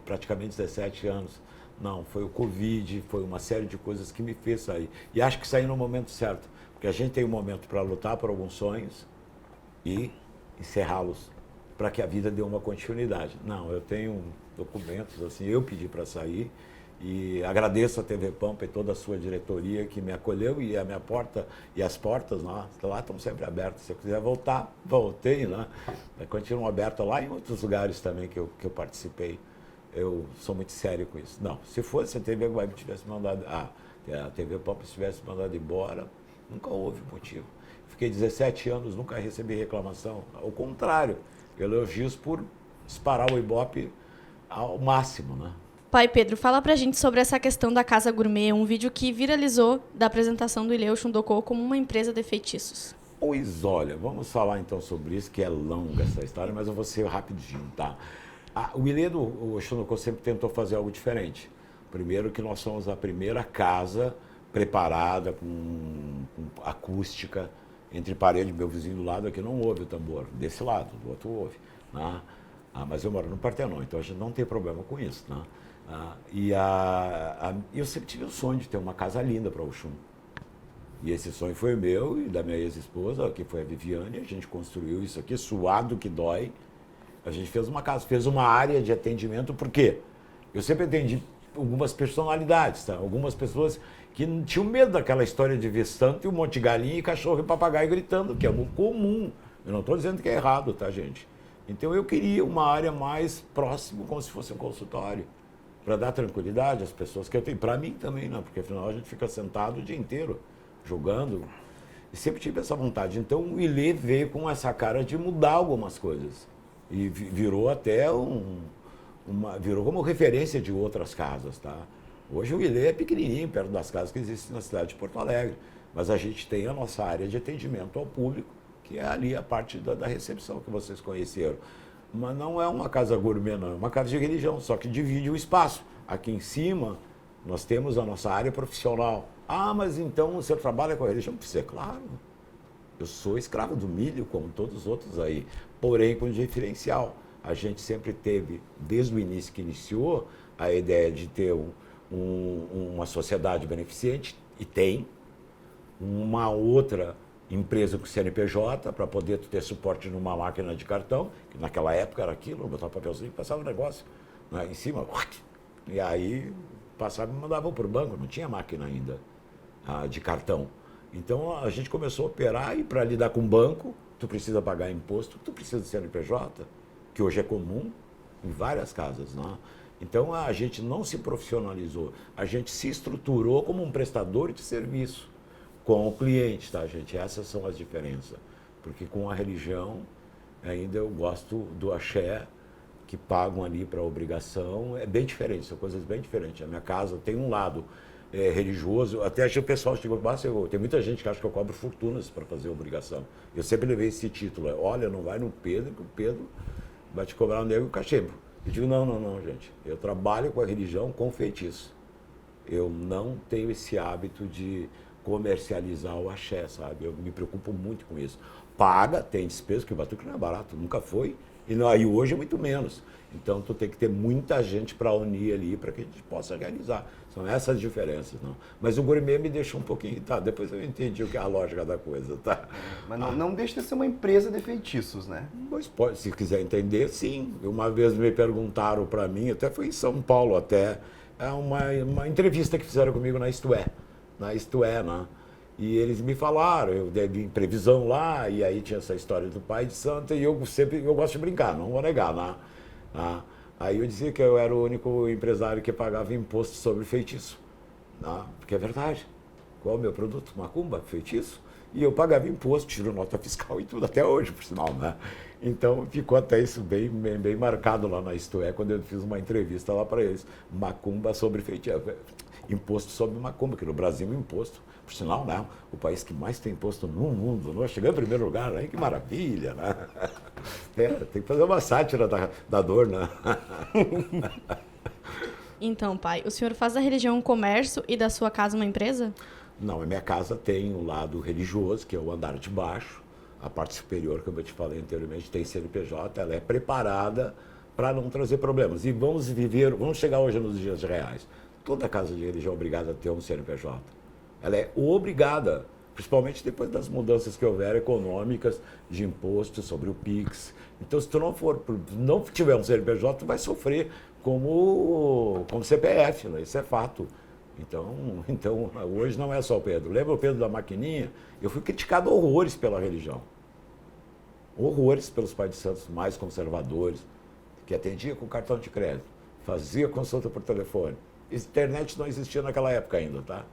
praticamente 17 anos. Não, foi o Covid, foi uma série de coisas que me fez sair. E acho que saí no momento certo, porque a gente tem um momento para lutar por alguns sonhos e encerrá-los, para que a vida dê uma continuidade. Não, eu tenho documentos, assim, eu pedi para sair e agradeço a TV Pampa e toda a sua diretoria que me acolheu e a minha porta e as portas lá estão sempre abertas. Se eu quiser voltar, voltei, né? Continuam abertas lá em outros lugares também que eu participei. Eu sou muito sério com isso. Não, se fosse a TV Guaíba tivesse mandado, a TV Pampa tivesse mandado embora, nunca houve motivo. Fiquei 17 anos, nunca recebi reclamação. Ao contrário, elogios por disparar o Ibope ao máximo, né? Pai Pedro, fala pra gente sobre essa questão da Casa Gourmet, um vídeo que viralizou da apresentação do Ilê Xundocô como uma empresa de feitiços. Pois olha, vamos falar então sobre isso, que é longa essa história, mas eu vou ser rapidinho, tá? O Ilê do Xundocô sempre tentou fazer algo diferente. Primeiro que nós somos a primeira casa preparada com acústica, entre parede, meu vizinho do lado aqui não ouve o tambor, desse lado, do outro ouve, né? Mas eu moro no Partenon, então a gente não tem problema com isso, né? Eu sempre tive o sonho de ter uma casa linda para o Oxum. E esse sonho foi meu e da minha ex-esposa, que foi a Viviane. A gente construiu isso aqui, suado que dói. A gente fez uma casa, fez uma área de atendimento, por quê? Eu sempre atendi algumas personalidades, tá? Algumas pessoas que tinham medo daquela história de ver santo e um monte de galinha e cachorro e papagaio gritando, que é muito comum. Eu não estou dizendo que é errado, tá, gente? Então eu queria uma área mais próxima, como se fosse um consultório, para dar tranquilidade às pessoas que eu tenho. Para mim também, não, porque afinal a gente fica sentado o dia inteiro, jogando. E sempre tive essa vontade. Então o Ilê veio com essa cara de mudar algumas coisas. E virou até virou como referência de outras casas, tá? Hoje o Ilê é pequenininho, perto das casas que existem na cidade de Porto Alegre. Mas a gente tem a nossa área de atendimento ao público, que é ali a parte da recepção que vocês conheceram. Mas não é uma casa gourmet, não. É uma casa de religião, só que divide o espaço. Aqui em cima, nós temos a nossa área profissional. Mas então você trabalha com a religião? Você, claro. Eu sou escravo do milho, como todos os outros aí. Porém, com diferencial. A gente sempre teve, desde o início que iniciou, a ideia de ter uma sociedade beneficente, e tem. Uma outra empresa com CNPJ, para poder ter suporte numa máquina de cartão, que naquela época era aquilo, botava papelzinho e passava o negócio, né, em cima, e aí passava e mandava para o banco, não tinha máquina ainda de cartão. Então a gente começou a operar e para lidar com o banco, tu precisa pagar imposto, tu precisa de CNPJ, que hoje é comum em várias casas, né? Então a gente não se profissionalizou, a gente se estruturou como um prestador de serviço com o cliente, tá, gente? Essas são as diferenças. Porque com a religião, ainda eu gosto do axé, que pagam ali para obrigação. É bem diferente, são coisas bem diferentes. A minha casa tem um lado religioso, até acho que o pessoal chegou, tem muita gente que acha que eu cobro fortunas para fazer obrigação. Eu sempre levei esse título, olha, não vai no Pedro, que o Pedro vai te cobrar o nego e o cachê. Eu digo, não, gente. Eu trabalho com a religião com feitiço. Eu não tenho esse hábito de comercializar o axé, sabe? Eu me preocupo muito com isso. Paga, tem despesa, porque o batuque não é barato, nunca foi, e hoje é muito menos. Então, tu tem que ter muita gente para unir ali, para que a gente possa realizar. São essas diferenças, não. Mas o gourmet me deixa um pouquinho, tá? Depois eu entendi o que é a lógica da coisa, tá? Mas não deixa de ser uma empresa de feitiços, né? Mas pode, se quiser entender, sim. Uma vez me perguntaram para mim, até foi em São Paulo, até, uma entrevista que fizeram comigo na Isto É, né? E eles me falaram, eu dei previsão lá, e aí tinha essa história do pai de santo, e eu gosto de brincar, não vou negar, né? Aí eu dizia que eu era o único empresário que pagava imposto sobre feitiço, né? Porque é verdade. Qual é o meu produto? Macumba, feitiço. E eu pagava imposto, tiro nota fiscal e tudo, até hoje, por sinal, né? Então ficou até isso bem marcado lá na Isto É, quando eu fiz uma entrevista lá para eles. Macumba sobre feitiço. Imposto sobre macumba, que no Brasil é imposto. Por sinal, né? O país que mais tem imposto no mundo. Nós chegamos em primeiro lugar, né? Que maravilha, né? Tem que fazer uma sátira da dor, né? Então, pai, o senhor faz da religião um comércio e da sua casa uma empresa? Não, a minha casa tem o lado religioso, que é o andar de baixo. A parte superior, como eu te falei anteriormente, tem CNPJ, ela é preparada para não trazer problemas. E vamos chegar hoje nos dias reais. Toda casa de religião é obrigada a ter um CNPJ. Ela é obrigada, principalmente depois das mudanças que houver econômicas de imposto sobre o PIX. Então, se tu não tiver um CNPJ, tu vai sofrer como CPF, né? Isso é fato. Então, hoje não é só o Pedro. Lembra o Pedro da maquininha? Eu fui criticado horrores pela religião. Horrores pelos pais de santos mais conservadores, que atendia com cartão de crédito, fazia consulta por telefone. Internet não existia naquela época ainda, tá?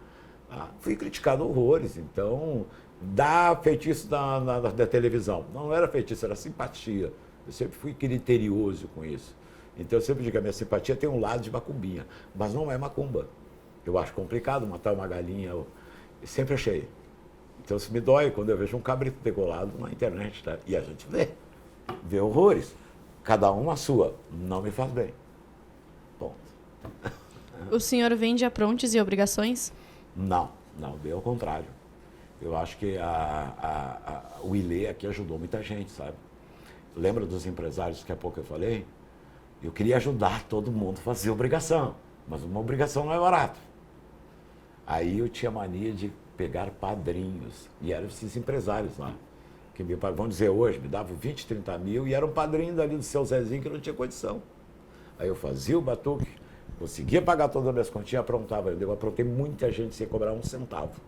Fui criticado horrores. Então, dá feitiço da televisão. Não era feitiço, era simpatia. Eu sempre fui criterioso com isso. Então, eu sempre digo que a minha simpatia tem um lado de macumbinha, mas não é macumba. Eu acho complicado matar uma galinha, eu sempre achei. Então isso me dói quando eu vejo um cabrito decolado na internet, tá? E a gente vê horrores. Cada um a sua, não me faz bem. Ponto. O senhor vende aprontes e obrigações? Não, bem ao contrário. Eu acho que o ILE aqui ajudou muita gente, sabe? Lembra dos empresários que há pouco eu falei? Eu queria ajudar todo mundo a fazer obrigação, mas uma obrigação não é barato. Aí eu tinha mania de pegar padrinhos, e eram esses empresários lá, que vamos dizer hoje, me davam 20, 30 mil, e era um padrinho dali do seu Zezinho que não tinha condição. Aí eu fazia o batuque, conseguia pagar todas as minhas continhas, aprontava. Eu aprontei muita gente sem cobrar um centavo.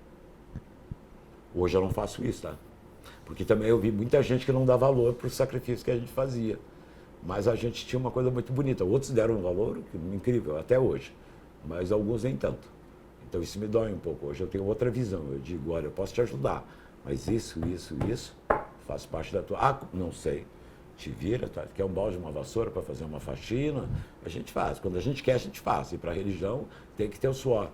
Hoje eu não faço isso, tá? Porque também eu vi muita gente que não dá valor para o sacrifício que a gente fazia. Mas a gente tinha uma coisa muito bonita. Outros deram um valor incrível, até hoje. Mas alguns nem tanto. Então isso me dói um pouco. Hoje eu tenho outra visão. Eu digo, olha, eu posso te ajudar. Mas isso faz parte da tua... não sei. Te vira, tá? Quer um balde, uma vassoura para fazer uma faxina? A gente faz. Quando a gente quer, a gente faz. E para a religião tem que ter o suor.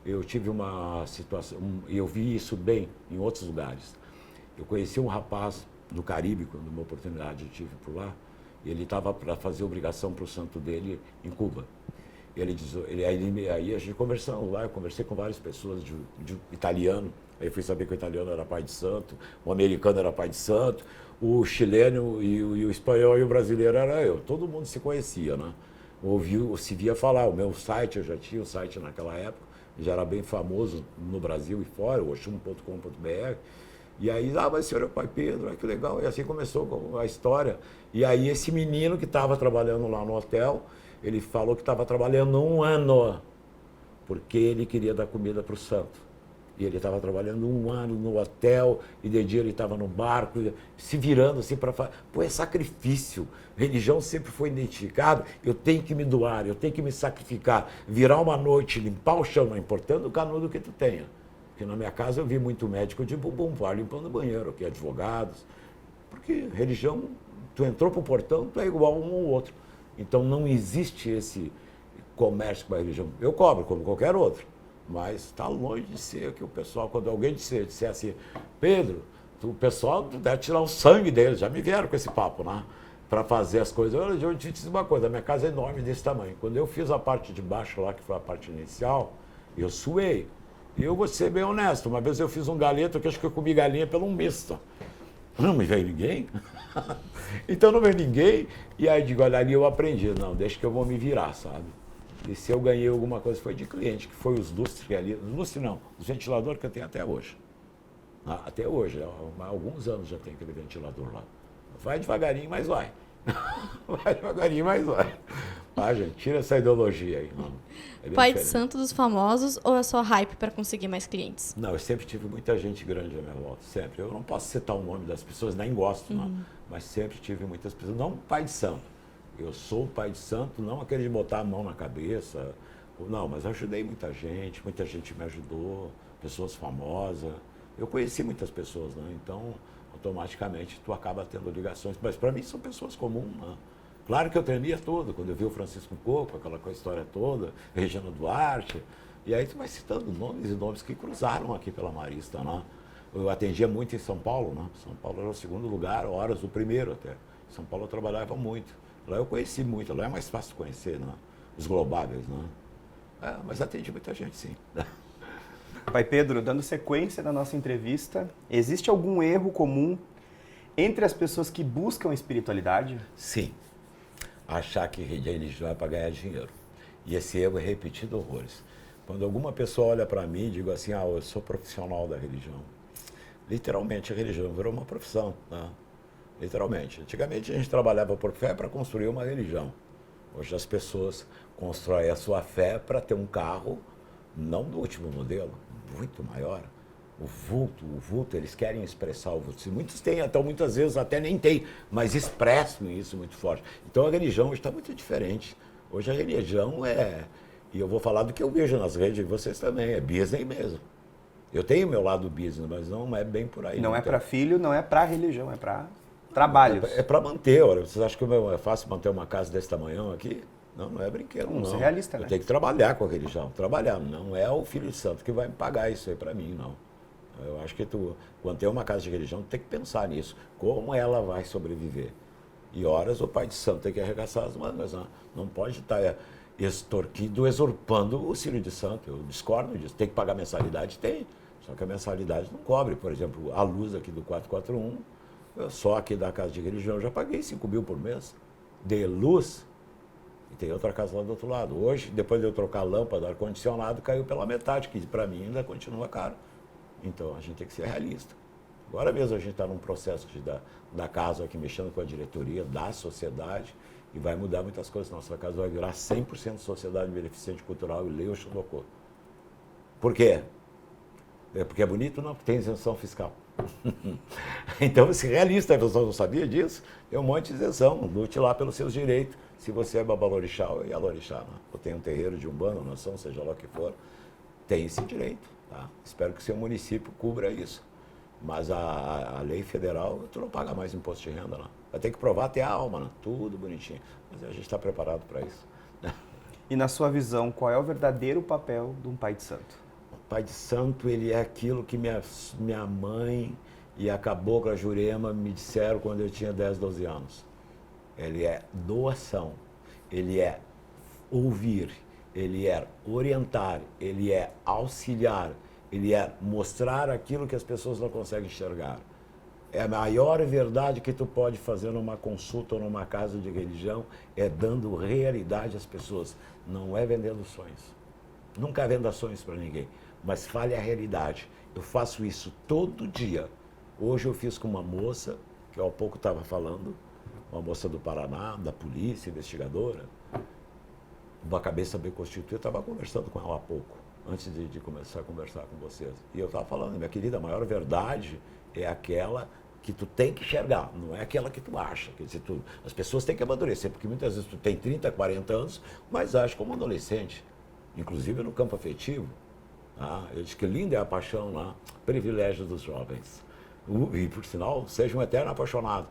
Eu tive uma situação... eu vi isso bem em outros lugares. Eu conheci um rapaz no Caribe, quando uma oportunidade eu tive por lá. E ele estava para fazer obrigação para o santo dele em Cuba. Aí a gente conversando lá, eu conversei com várias pessoas de italiano. Aí eu fui saber que o italiano era pai de santo, o americano era pai de santo, o chileno e o espanhol e o brasileiro era eu. Todo mundo se conhecia, né? Se via falar. O meu site, eu já tinha o site naquela época, já era bem famoso no Brasil e fora, o oxum.com.br. E aí, mas senhor é o pai Pedro, que legal. E assim começou a história. E aí esse menino que estava trabalhando lá no hotel, ele falou que estava trabalhando 1 ano, porque ele queria dar comida para o santo. E ele estava trabalhando 1 ano no hotel, e de dia ele estava no barco, se virando assim para fazer. Pô, é sacrifício. Religião sempre foi identificada, eu tenho que me doar, eu tenho que me sacrificar. Virar uma noite, limpar o chão, não importando o canudo que tu tenha. Porque na minha casa eu vi muito médico de bumbum, limpando o banheiro, aqui advogados. Porque religião, tu entrou para o portão, tu é igual um ou outro. Então não existe esse comércio com a religião. Eu cobro, como qualquer outro. Mas está longe de ser que o pessoal, quando alguém disser assim, Pedro, o pessoal deve tirar o sangue deles. Já me vieram com esse papo, né? Para fazer as coisas. Eu te disse uma coisa, a minha casa é enorme desse tamanho. Quando eu fiz a parte de baixo lá, que foi a parte inicial, eu suei. E eu vou ser bem honesto, uma vez eu fiz um galeto que acho que eu comi galinha pelo um misto. Não me veio ninguém. Então não veio ninguém. E aí digo, olha, ali eu aprendi. Não, deixa que eu vou me virar, sabe? E se eu ganhei alguma coisa foi de cliente, que foi os lustres ali. Lustre não, os ventiladores que eu tenho até hoje. Até hoje, há alguns anos já tem aquele ventilador lá. Vai devagarinho, mas vai. Vai devagarinho, mas vai. Gente, tira essa ideologia aí. Não, Pai de santo dos famosos ou é só hype para conseguir mais clientes? Não, eu sempre tive muita gente grande à minha volta, sempre. Eu não posso citar o nome das pessoas, nem gosto, não. Mas sempre tive muitas pessoas. Não pai de santo. Eu sou pai de santo, não aquele de botar a mão na cabeça. Não, mas eu ajudei muita gente me ajudou, pessoas famosas. Eu conheci muitas pessoas, né? Então, automaticamente, tu acaba tendo ligações. Mas para mim são pessoas comuns, né? Claro que eu tremia todo, quando eu vi o Francisco Coco, aquela história toda, Regina Duarte, e aí tu vai citando nomes e nomes que cruzaram aqui pela Marista, né? Eu atendia muito em São Paulo, né? São Paulo era o segundo lugar, horas o primeiro até. Em São Paulo eu trabalhava muito. Lá eu conheci muito, lá é mais fácil de conhecer, né? Os globáveis, né? Mas atendi muita gente, sim. Pai Pedro, dando sequência na nossa entrevista, existe algum erro comum entre as pessoas que buscam espiritualidade? Sim. Achar que religião é para ganhar dinheiro. E esse erro é repetido horrores. Quando alguma pessoa olha para mim e digo assim, eu sou profissional da religião. Literalmente a religião virou uma profissão, né? Literalmente. Antigamente a gente trabalhava por fé para construir uma religião. Hoje as pessoas constroem a sua fé para ter um carro, não do último modelo, muito maior. O vulto, eles querem expressar o vulto. Muitos têm, até muitas vezes até nem têm, mas expressam isso muito forte. Então a religião hoje está muito diferente. Hoje a religião e eu vou falar do que eu vejo nas redes de vocês também, é business mesmo. Eu tenho o meu lado business, mas não é bem por aí. Não é para filho, não é para religião, é para trabalhos. É para manter, olha. Vocês acham que é fácil manter uma casa desse tamanhão aqui? Não, não é brinquedo, não. Vamos ser realista, né? Eu tenho que trabalhar com a religião, trabalhar. Não é o Filho de Santo que vai me pagar isso aí para mim, não. Eu acho que quando tem uma casa de religião, tu tem que pensar nisso. Como ela vai sobreviver? E horas o pai de santo tem que arregaçar as mangas, né? Não pode estar extorquindo, exorpando o filho de santo. Eu discordo disso. Tem que pagar mensalidade? Tem. Só que a mensalidade não cobre. Por exemplo, a luz aqui do 441, só aqui da casa de religião, eu já paguei 5 mil por mês de luz. E tem outra casa lá do outro lado. Hoje, depois de eu trocar a lâmpada, ar-condicionado, caiu pela metade, que para mim ainda continua caro. Então, a gente tem que ser realista. Agora mesmo a gente está num processo da casa aqui, mexendo com a diretoria, da sociedade, e vai mudar muitas coisas. Nossa casa vai virar 100% sociedade beneficente cultural e Lei Oxundocô. Por quê? Porque é bonito? Não, porque tem isenção fiscal. Então, se realista, a pessoa não sabia disso, tem um monte de isenção, lute lá pelos seus direitos. Se você é babalorixá ou ialorixá, né? Ou tem um terreiro de umbanda, nação, seja lá o que for, tem esse direito. Tá? Espero que o seu município cubra isso. Mas a lei federal, tu não paga mais imposto de renda, não. Vai ter que provar até a alma, né? Tudo bonitinho. Mas a gente está preparado para isso. E na sua visão, qual é o verdadeiro papel de um pai de santo? O pai de santo, ele é aquilo que minha mãe e a cabocla Jurema me disseram quando eu tinha 10, 12 anos. Ele é doação, ele é ouvir, ele é orientar, ele é auxiliar, ele é mostrar aquilo que as pessoas não conseguem enxergar. É a maior verdade que tu pode fazer numa consulta ou numa casa de religião, é dando realidade às pessoas, não é vendendo sonhos. Nunca venda sonhos para ninguém, mas fale a realidade. Eu faço isso todo dia. Hoje eu fiz com uma moça, que eu há pouco estava falando, uma moça do Paraná, da polícia, investigadora, uma cabeça bem constituída. Eu estava conversando com ela há pouco, antes de começar a conversar com vocês. E eu estava falando, minha querida, a maior verdade é aquela que tu tem que enxergar, não é aquela que tu acha. Quer dizer, as pessoas têm que amadurecer, porque muitas vezes tu tem 30, 40 anos, mas age como adolescente, inclusive no campo afetivo. Tá? Eu disse que linda é a paixão lá, privilégio dos jovens. E, por sinal, seja um eterno apaixonado.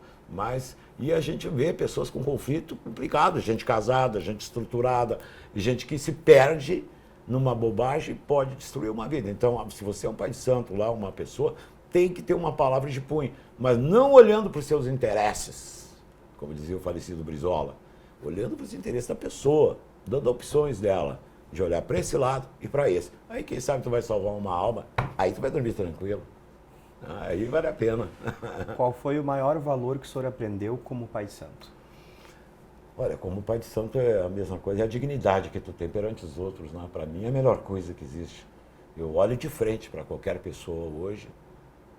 E a gente vê pessoas com conflito complicado, gente casada, gente estruturada, gente que se perde numa bobagem e pode destruir uma vida. Então, se você é um pai de santo lá, uma pessoa, tem que ter uma palavra de punho, mas não olhando para os seus interesses, como dizia o falecido Brizola, olhando para os interesses da pessoa, dando opções dela. de olhar para esse lado e para esse. Aí quem sabe tu vai salvar uma alma, aí tu vai dormir tranquilo. Aí vale a pena. Qual foi o maior valor que o senhor aprendeu como pai de santo? Olha, como pai de santo é a mesma coisa, é a dignidade que tu tem perante os outros, né? Para mim é a melhor coisa que existe. Eu olho de frente para qualquer pessoa hoje,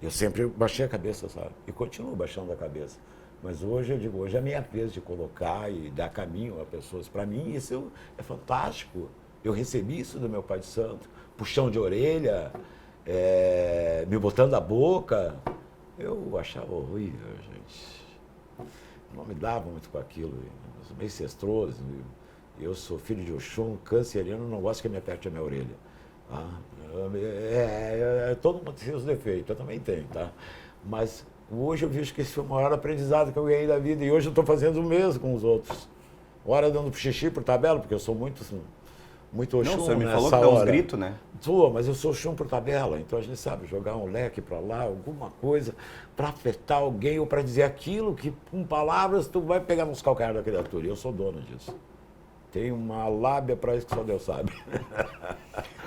eu sempre baixei a cabeça, sabe? E continuo baixando a cabeça. Mas hoje eu digo, hoje é a minha vez de colocar e dar caminho a pessoas. Para mim isso é fantástico. Eu recebi isso do meu pai de santo, puxão de orelha, me botando a boca. Eu achava horrível, gente. Não me dava muito com aquilo. Eu sou meio cestroso. Eu sou filho de Oxum, canceriano, não gosto que me aperte a minha orelha. Tá? Todo mundo tem os defeitos, eu também tenho, tá? Mas hoje eu vejo que esse foi o maior aprendizado que eu ganhei da vida e hoje eu estou fazendo o mesmo com os outros. Hora dando pro xixi, por tabela, porque eu sou muito Oxum. Não, o senhor me nessa falou que dá uns hora. gritos, né? Mas eu sou Oxum por tabela, então a gente sabe jogar um leque para lá, alguma coisa, para afetar alguém ou para dizer aquilo que com palavras tu vai pegar nos calcanhares da criatura. E eu sou dono disso. Tenho uma lábia para isso que só Deus sabe.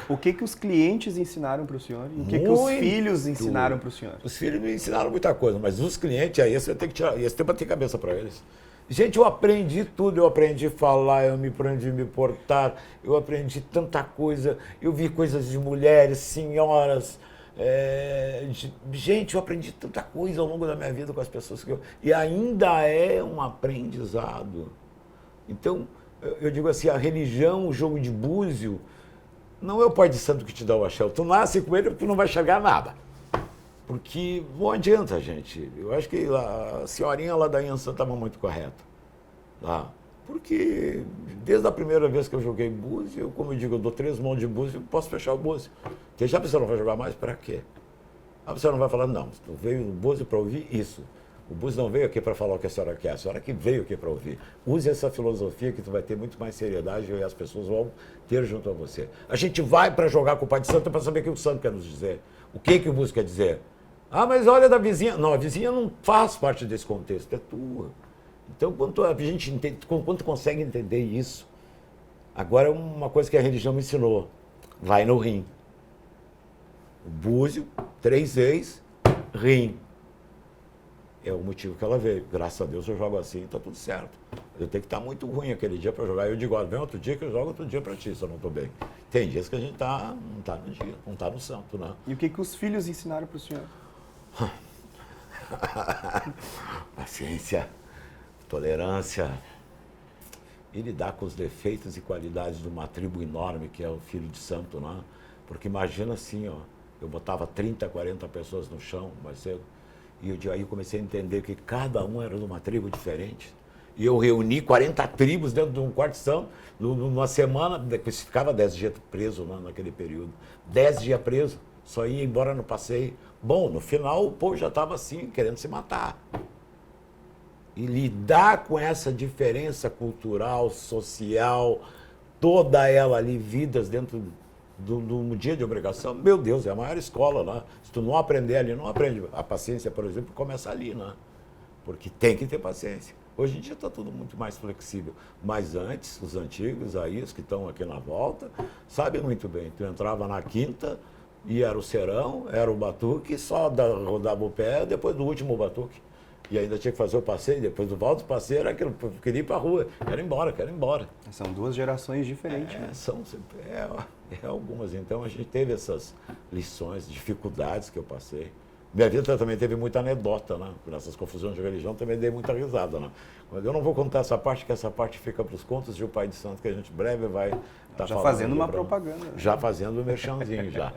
O que os clientes ensinaram para o senhor? E o que os filhos ensinaram para o senhor? Os filhos me ensinaram muita coisa, mas os clientes, aí você tem que tirar, esse tem que bater cabeça para eles. Gente, eu aprendi tudo, eu aprendi a falar, eu aprendi a me portar, eu aprendi tanta coisa, eu vi coisas de mulheres, senhoras, gente, eu aprendi tanta coisa ao longo da minha vida com as pessoas e ainda é um aprendizado. Então, eu digo assim, a religião, o jogo de búzio, não é o pai de santo que te dá o axé. Tu nasce com ele, tu não vai chegar a nada. Porque não adianta, gente. Eu acho que a senhorinha lá da Ança estava muito correta. Tá? Porque desde a primeira vez que eu joguei búzio, como eu digo, eu dou 3 mãos de búzio, posso fechar o búzio. Porque já a pessoa não vai jogar mais, para quê? A pessoa não vai falar, não, tu veio no búzio para ouvir isso. O búzio não veio aqui para falar o que a senhora quer, a senhora que veio aqui para ouvir. Use essa filosofia que tu vai ter muito mais seriedade e as pessoas vão ter junto a você. A gente vai para jogar com o pai de santo para saber o que o santo quer nos dizer. O que o búzio quer dizer? Ah, mas olha da vizinha. Não, a vizinha não faz parte desse contexto, é tua. Então, quando a gente entende, quando tu consegue entender isso, agora é uma coisa que a religião me ensinou. Vai no rim. O búzio, 3 vezes, rim. É o motivo que ela veio. Graças a Deus eu jogo assim, tá tudo certo. Eu tenho que estar muito ruim aquele dia para jogar. Eu digo, olha, vem outro dia que eu jogo outro dia para ti, se eu não estou bem. Tem dias que a gente não tá no dia, não tá no santo, né? E o que os filhos ensinaram para o senhor? Paciência, tolerância e lidar com os defeitos e qualidades de uma tribo enorme que é o filho de santo, né? Porque imagina assim, ó, eu botava 30, 40 pessoas no chão mais cedo e aí eu comecei a entender que cada um era de uma tribo diferente. E eu reuni 40 tribos dentro de um quarto de santo, numa semana, depois ficava 10 dias preso, né, naquele período. 10 dias preso, só ia embora no passeio. Bom, no final o povo já estava assim, querendo se matar. E lidar com essa diferença cultural, social, toda ela ali, vidas dentro do dia de obrigação, meu Deus, é a maior escola lá. Se tu não aprender ali, não aprende. A paciência, por exemplo, começa ali, né? Porque tem que ter paciência. Hoje em dia está tudo muito mais flexível. Mas antes, os antigos, aí, os que estão aqui na volta, sabem muito bem. Tu entrava na quinta e era o serão, era o batuque, só rodava o pé depois do último batuque. E ainda tinha que fazer o passeio, depois do volta do passeio era aquilo, queria ir para a rua, quero ir embora. São 2 gerações diferentes. Né? São algumas. Então a gente teve essas lições, dificuldades que eu passei. Minha vida também teve muita anedota, né? Nessas confusões de religião também dei muita risada, né? Mas eu não vou contar essa parte, que essa parte fica para os contos de O Pai de Santo, que a gente breve vai estar já fazendo uma propaganda. Né? Já fazendo o merchanzinho, já,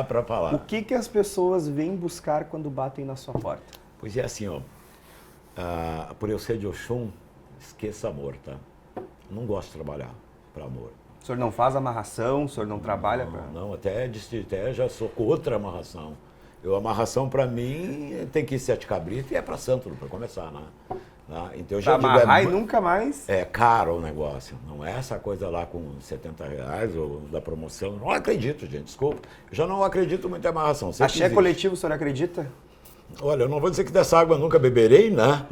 para falar. O que as pessoas vêm buscar quando batem na sua porta? Pois é assim, ó, por eu ser de Oxum, esqueça amor, tá? Não gosto de trabalhar para amor. O senhor não faz amarração, o senhor não trabalha para... Não, até já sou contra a amarração. A amarração para mim tem que ir 7 cabritos e é para santo, para começar, né? Então, eu já digo, amarrar e nunca mais... É caro o negócio, não é essa coisa lá com R$70 ou da promoção. Não acredito, gente, desculpa. Eu já não acredito muito em amarração. Axé coletivo, o senhor acredita? Olha, eu não vou dizer que dessa água eu nunca beberei, né?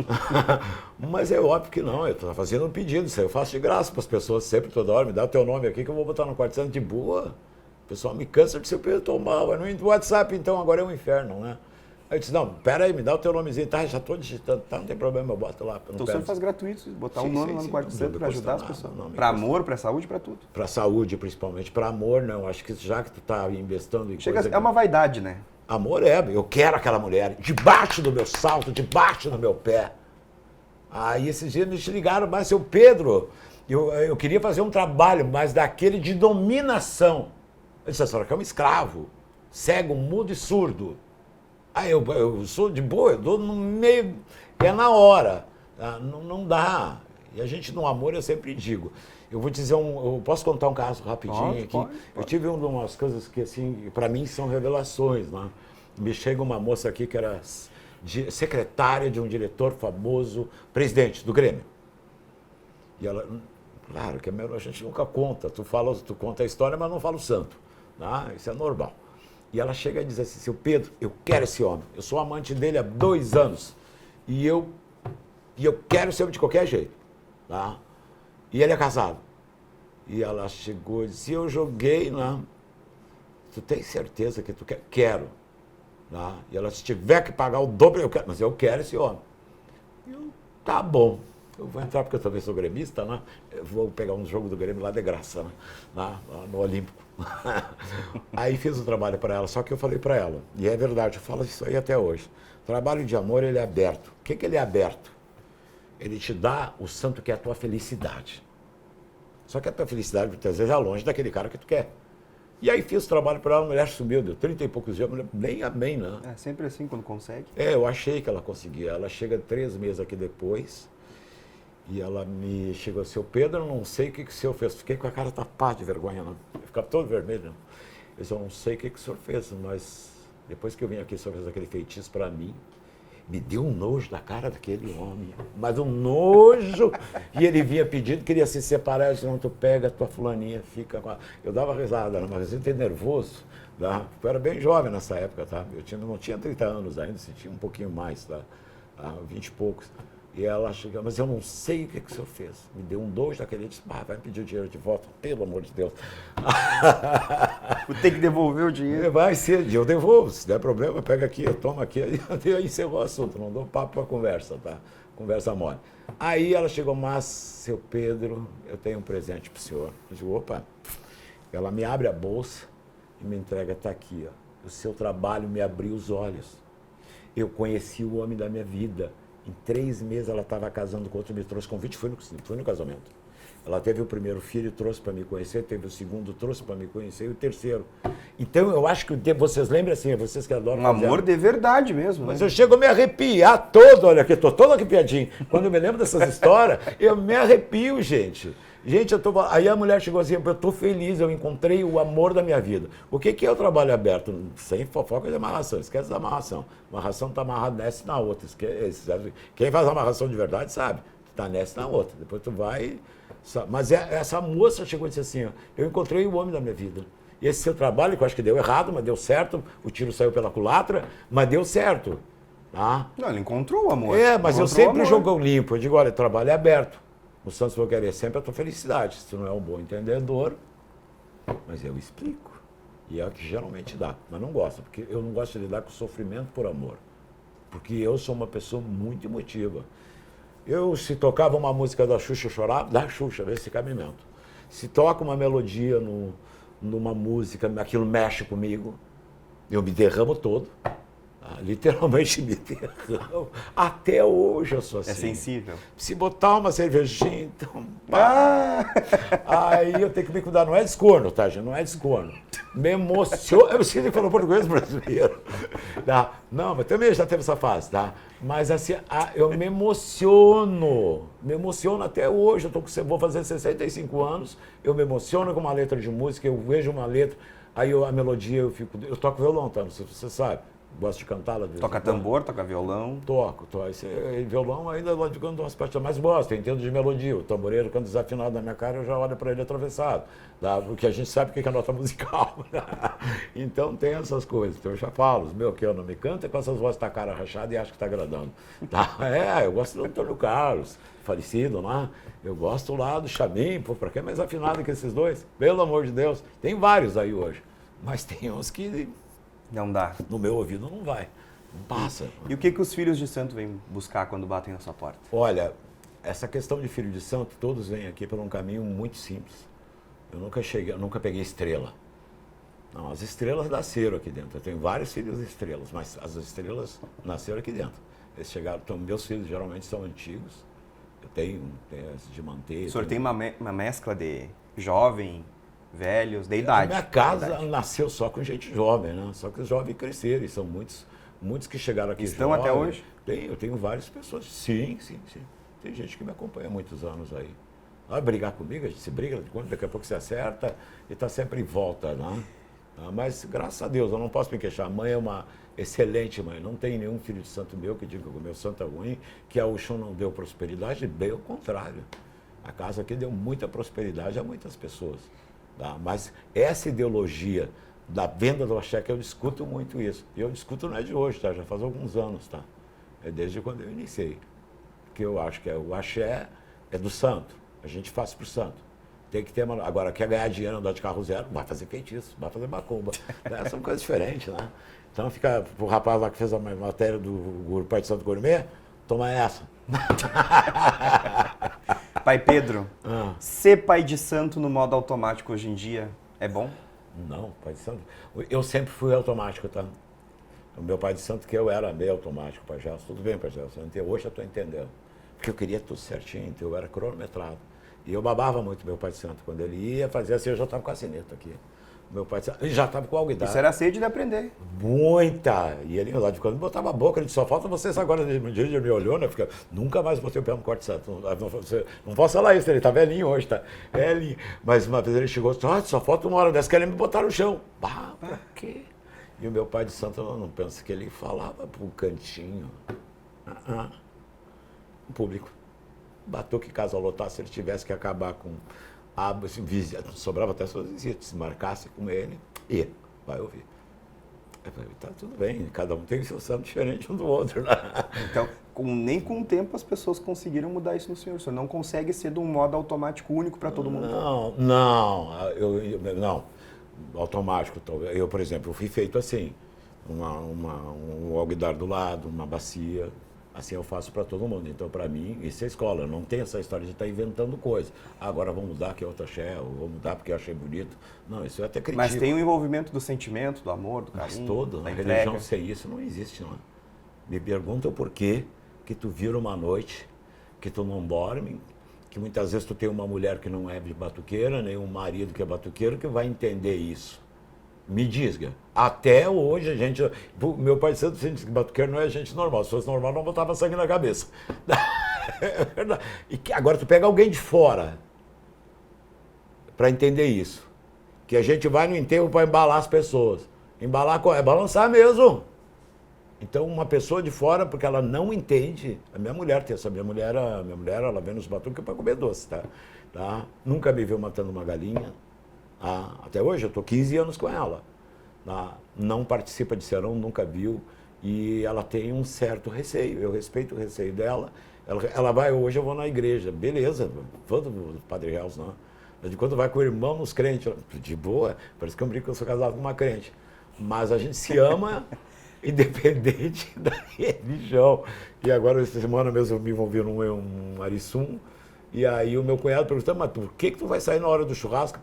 Mas é óbvio que não, eu estou fazendo um pedido, isso aí eu faço de graça para as pessoas sempre, toda hora, me dá o teu nome aqui que eu vou botar no quarto santo de boa. O pessoal me cansa de ser Pedro, estou mal, é no WhatsApp, então agora é um inferno, né? Aí eu disse, não, pera aí, me dá o teu nomezinho, tá, já estou digitando, tá, não tem problema, eu boto lá. Então você faz gratuito, botar um nome lá no quarto santo para ajudar as pessoas. Para amor, para saúde, para tudo. Para saúde, principalmente, para amor, não, acho que já que tu está investando em coisa... É uma vaidade, né? Amor eu quero aquela mulher debaixo do meu salto, debaixo do meu pé. Aí esses dias me ligaram, mas seu Pedro, eu queria fazer um trabalho, mas daquele de dominação. Eu disse, a senhora que é um escravo, cego, mudo e surdo. Aí eu sou de boa, eu dou no meio, é na hora, tá? Não dá. E a gente no amor eu sempre digo. Eu vou dizer eu posso contar um caso rapidinho aqui? Pode. Eu tive umas coisas que, assim, para mim são revelações, né? Me chega uma moça aqui que era secretária de um diretor famoso, presidente do Grêmio. E ela, claro que a gente nunca conta, tu conta a história, mas não fala o santo, tá? Isso é normal. E ela chega e diz assim, seu Pedro, eu quero esse homem, eu sou amante dele há 2 anos, e eu quero esse homem de qualquer jeito, tá? E ele é casado. E ela chegou e disse, eu joguei, né? Tu tem certeza que tu quer? Quero. Tá? E ela, se tiver que pagar o dobro, eu quero. Mas eu quero esse homem. Tá bom. Eu vou entrar porque eu também sou gremista, né? Eu vou pegar um jogo do Grêmio lá de graça, né? Lá no Olímpico. Aí fiz o trabalho para ela, só que eu falei para ela, e é verdade, eu falo isso aí até hoje. O trabalho de amor, ele é aberto. O que ele é aberto? Ele te dá o santo que é a tua felicidade. Só que a tua felicidade, muitas vezes, é longe daquele cara que tu quer. E aí fiz o trabalho para ela, a mulher sumiu, deu 30 e poucos dias, a mulher nem amém, né? É sempre assim, quando consegue. Eu achei que ela conseguia. Ela chega 3 meses aqui depois, e ela me chegou, seu Pedro, eu não sei o que o senhor fez. Fiquei com a cara tapada de vergonha, né? Eu ficava todo vermelho. Né? Eu disse, eu não sei o que o senhor fez, mas depois que eu vim aqui, o senhor fez aquele feitiço para mim. Me deu um nojo da cara daquele homem, mas um nojo. E ele vinha pedindo, queria se separar. Eu disse, não, tu pega a tua fulaninha, fica com a... Eu dava risada, mas eu entrei nervoso. Tá? Eu era bem jovem nessa época, tá? Não tinha 30 anos ainda, sentia um pouquinho mais, tá? 20 e poucos. E ela chegou, mas eu não sei o que o senhor fez. Me deu um nojo daquele, disse, vai me pedir o dinheiro de volta, pelo amor de Deus. Vou ter que devolver o dinheiro. Vai ser, eu devolvo, se der problema, pega aqui, eu tomo aqui, aí encerrou o assunto, não dou papo para conversa, tá? Conversa mole. Aí ela chegou, mas, seu Pedro, eu tenho um presente para o senhor. Eu digo, opa, ela me abre a bolsa e me entrega, tá aqui, ó. O seu trabalho me abriu os olhos. Eu conheci o homem da minha vida. Em 3 meses ela estava casando com outro, me trouxe convite, fui no casamento. Ela teve o primeiro filho, trouxe para me conhecer, teve o segundo, trouxe para me conhecer, e o terceiro. Então eu acho que vocês lembram assim, vocês que adoram... Um amor de verdade mesmo. Mas né? eu chego a me arrepiar todo, olha aqui, estou todo arrepiadinho. Quando eu me lembro dessas histórias, eu me arrepio, gente. Gente, aí a mulher chegou assim, eu estou feliz, eu encontrei o amor da minha vida. O que é o trabalho aberto? Sem fofoca de amarração, esquece da amarração. Amarração está amarrada nessa e na outra. Quem faz amarração de verdade sabe, está nessa e na outra. Depois tu vai... Mas essa moça chegou e disse assim, ó, eu encontrei o homem da minha vida. E esse seu trabalho, que eu acho que deu errado, mas deu certo, o tiro saiu pela culatra, mas deu certo. Tá? Não, ele encontrou o amor. Mas eu sempre jogo limpo. Eu digo, olha, o trabalho é aberto. O Santos vai querer sempre a tua felicidade. Se tu não é um bom entendedor, mas eu explico. E é o que geralmente dá. Mas não gosto, porque eu não gosto de lidar com sofrimento por amor. Porque eu sou uma pessoa muito emotiva. Se tocava uma música da Xuxa, eu chorava, da Xuxa, nesse cabimento. Se toca uma melodia numa música, aquilo mexe comigo, eu me derramo todo. Literalmente me derramo. Até hoje eu sou assim. É sensível. Se botar uma cervejinha, então... Aí eu tenho que me cuidar. Não é descorno, tá, gente? Não é descorno. Me emociona. Eu sei que falou português brasileiro. Tá? Não, mas também já teve essa fase, tá? Mas assim, eu me emociono. Me emociono até hoje. Vou fazer 65 anos. Eu me emociono com uma letra de música. Eu vejo uma letra. Aí a melodia, eu toco violão, tá? Não sei se você sabe. Gosto de cantar lá de vez Toca em quando. tambor, toca violão. Toco. Violão ainda lá de quando umas partes mais gosto, eu entendo de melodia. O tamboreiro, quando desafinado na minha cara, eu já olho para ele atravessado. Tá? Porque a gente sabe o que é nota musical. Então tem essas coisas. Então eu já falo, meu, que eu não me canto é com essas vozes da cara rachada e acho que está agradando. Tá? Eu gosto do Antônio Carlos, falecido lá. Eu gosto lá do Chamim, pô, para que é mais afinado que esses dois? Pelo amor de Deus. Tem vários aí hoje. Mas tem uns que Não dá. no meu ouvido não vai. Não passa. E o que os filhos de santo vêm buscar quando batem na sua porta? Olha, essa questão de filho de santo, todos vêm aqui por um caminho muito simples. Eu nunca peguei estrela. Não, as estrelas nasceram aqui dentro. Eu tenho vários filhos de estrelas, mas as estrelas nasceram aqui dentro. Eles chegaram, então, meus filhos geralmente são antigos. Eu tenho esse de manter. O senhor tem uma mescla de jovem, velhos, de idade. A minha casa nasceu só com gente jovem, né? Só que os jovens cresceram e são muitos que chegaram aqui Estão jovens. até hoje? Eu tenho várias pessoas. Sim. Tem gente que me acompanha há muitos anos aí. Vai brigar comigo, a gente se briga, daqui a pouco se acerta e está sempre em volta, né? Mas, graças a Deus, eu não posso me queixar. A mãe é uma excelente mãe. Não tem nenhum filho de santo meu que diga que o meu santo é ruim, que a Oxum não deu prosperidade, bem ao contrário. A casa aqui deu muita prosperidade a muitas pessoas. Tá? Mas essa ideologia da venda do axé, que eu discuto muito isso. E eu discuto não é de hoje, tá? Já faz alguns anos, tá? É desde quando eu iniciei. Porque eu acho que o axé é do santo. A gente faz para o santo. Tem que ter uma... Agora, quer ganhar dinheiro, andar de carro zero, vai fazer feitiço, vai fazer macumba. São coisas diferentes, né? Então fica o rapaz lá que fez a matéria do Pai de Santo Gourmet, toma essa. Pai Pedro, ser pai de santo no modo automático hoje em dia é bom? Não, pai de santo. Eu sempre fui automático, tá? O meu pai de santo que eu era meio automático, pajé. Tudo bem, pajé. Hoje eu estou entendendo. Porque eu queria tudo certinho, então eu era cronometrado. E eu babava muito meu pai de santo. Quando ele ia fazer assim, eu já estava com a sineta aqui. Meu pai de santo, ele já estava com a alguidade. Isso era sede de aprender. Muita! E ele lá de quando botava a boca, ele disse, só falta vocês agora. Um dia ele me olhou, né? Fica, nunca mais botei o pé no corte santo. Não posso falar isso, ele tá velhinho hoje, tá? Velhinho. Mas uma vez ele chegou e disse, só falta uma hora dessa, querem me botar no chão. Bah, pra quê? E o meu pai de santo, eu não penso que ele falava pro cantinho. O público. Batuque, casa lotasse, se ele tivesse que acabar com sobrava até suas visitas, se marcasse com ele, vai ouvir. Eu falei, tá tudo bem, cada um tem o seu santo diferente um do outro. Né? Então, nem com o tempo as pessoas conseguiram mudar isso no senhor. O senhor não consegue ser de um modo automático único para todo mundo. Não, não, automático. Eu, por exemplo, eu fui feito assim, um alguidar do lado, uma bacia. Assim eu faço para todo mundo. Então, para mim, isso é escola. Não tem essa história de estar inventando coisa. Agora vou mudar que é outra axé, ou vou mudar porque eu achei bonito. Não, isso eu até critico. Mas tem o envolvimento do sentimento, do amor, do carinho, Mas todo, da a entrega. religião sem isso não existe, não é? Me perguntam por que tu vira uma noite, que tu não dorme, que muitas vezes tu tem uma mulher que não é batuqueira, nem um marido que é batuqueiro, que vai entender isso. Me diga. Até hoje a gente... Meu pai sempre disse que batuqueiro não é gente normal. Se fosse normal, não botava sangue na cabeça. É verdade. E agora tu pega alguém de fora para entender isso. Que a gente vai no enterro para embalar as pessoas. Embalar é balançar mesmo. Então uma pessoa de fora, porque ela não entende... A minha mulher tem essa... Minha mulher ela vem nos batuques para comer doce, tá? Nunca me viu matando uma galinha. Até hoje, eu estou 15 anos com ela. Não participa de serão, nunca viu. E ela tem um certo receio. Eu respeito o receio dela. Ela vai, hoje eu vou na igreja. Beleza, vou do Padre Reals, não. De quando vai com o irmão nos crentes. De boa, parece que eu brinco que eu sou casado com uma crente. Mas a gente se ama independente da religião. E agora, essa semana mesmo, eu me envolvi num Arisum. E aí o meu cunhado perguntou, mas por que tu vai sair na hora do churrasco?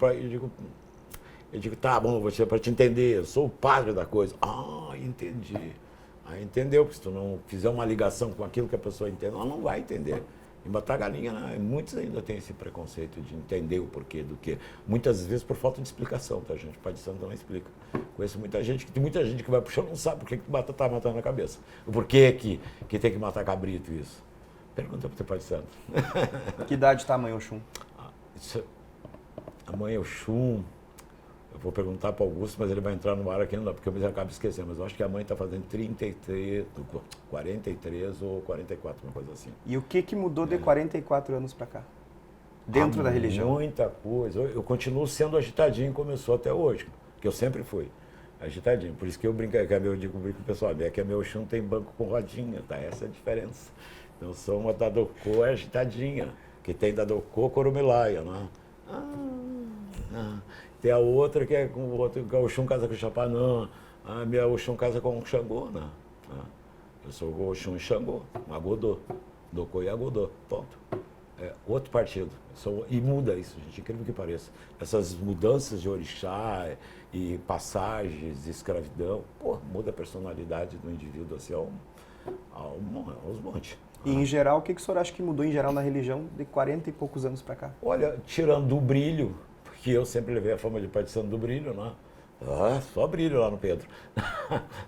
Eu digo, tá bom, vou para te entender, eu sou o padre da coisa. Entendi. Aí entendeu, porque se tu não fizer uma ligação com aquilo que a pessoa entende, ela não vai entender. E matar galinha, né? Muitos ainda têm esse preconceito de entender o porquê do quê. Muitas vezes por falta de explicação, tá, gente? O Pai de Santo não explica. Conheço muita gente, tem muita gente que vai pro chão e não sabe por que tá matando a cabeça. O porquê que tem que matar cabrito isso. Pergunta para o teu Pai de Santo. Que idade está a mãe Oxum? A mãe Oxum, Eu vou perguntar para o Augusto, mas ele vai entrar no ar aqui, não, porque eu acabo esquecendo. Mas eu acho que a mãe está fazendo 43 ou 44, uma coisa assim. E o que mudou de 44 anos para cá? Dentro da religião? Muita coisa. Eu continuo sendo agitadinho como eu sou até hoje, que eu sempre fui agitadinho. Por isso que eu brinco, eu digo com o pessoal, é que a meu Oxum tem banco com rodinha, tá? Essa é a diferença. Então, eu sou uma da Docô agitadinha, que tem da Docô Corumilaia, né? Tem a outra que é com o outro, que é o Oxum casa com o Chapanã, a minha Oxum casa com o Xangô, né? Eu sou o Oxum e Xangô, Agodô, Docô e Agodô, ponto. É outro partido. E muda isso, gente, incrível que pareça. Essas mudanças de orixá e passagens, escravidão, muda a personalidade do indivíduo assim aos montes. E em geral, o que o senhor acha que mudou em geral na religião de 40 e poucos anos para cá? Olha, tirando o brilho, porque eu sempre levei a fama de pai de santo do brilho, né? Só brilho lá no Pedro.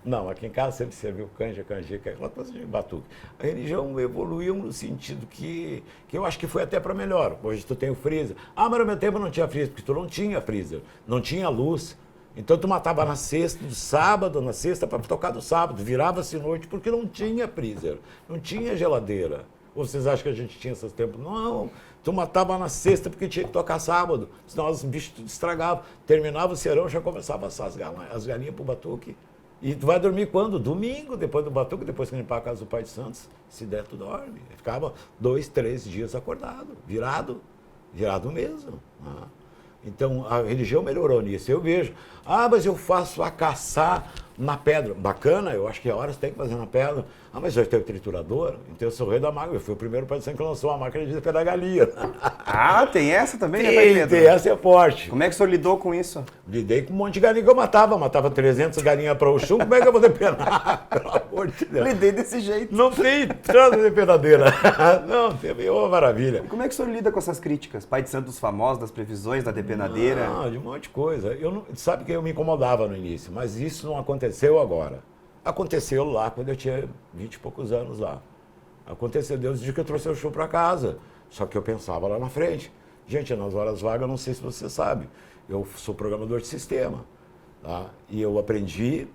Não, aqui em casa sempre serviu canja, canjica, aquela coisa de batuque. A religião evoluiu no sentido que eu acho que foi até para melhor. Hoje tu tem o freezer. Mas no meu tempo não tinha freezer, porque tu não tinha freezer, não tinha luz. Então tu matava na sexta, do sábado, na sexta para tocar do sábado, virava-se noite, porque não tinha freezer, não tinha geladeira. Ou vocês acham que a gente tinha esses tempos? Não, tu matava na sexta porque tinha que tocar sábado, senão os bichos tudo estragavam. Terminava o serão, já começava a assar as galinhas pro batuque. E tu vai dormir quando? Domingo, depois do batuque, depois que limpar a casa do pai de Santos. Se der, tu dorme. Ficava 2, 3 dias acordado, virado mesmo. Então, a religião melhorou nisso. Eu vejo, mas eu faço a caçar na pedra. Bacana, eu acho que a hora você tem que fazer na pedra. Mas eu tenho triturador, então eu sou o rei da máquina. Eu fui o primeiro pai de santo que lançou a máquina de pedagogia. Tem essa também, né, pai Pedro? Tem, essa é forte. Como é que o senhor lidou com isso? Lidei com um monte de galinha que eu matava 300 galinhas para o chum, como é que eu vou depenar? Pelo amor de Deus. Lidei desse jeito. Não tem trança de pedadeira. Não, tem uma maravilha. E como é que o senhor lida com essas críticas? Pai de santo dos famosos, das previsões, da depenadeira? De um monte de coisa. Sabe que eu me incomodava no início, mas isso não aconteceu agora. Aconteceu lá quando eu tinha 20 e poucos anos lá. Aconteceu desde que eu trouxe o show para casa. Só que eu pensava lá na frente. Gente, nas horas vagas, não sei se você sabe, eu sou programador de sistema. Tá? E eu aprendi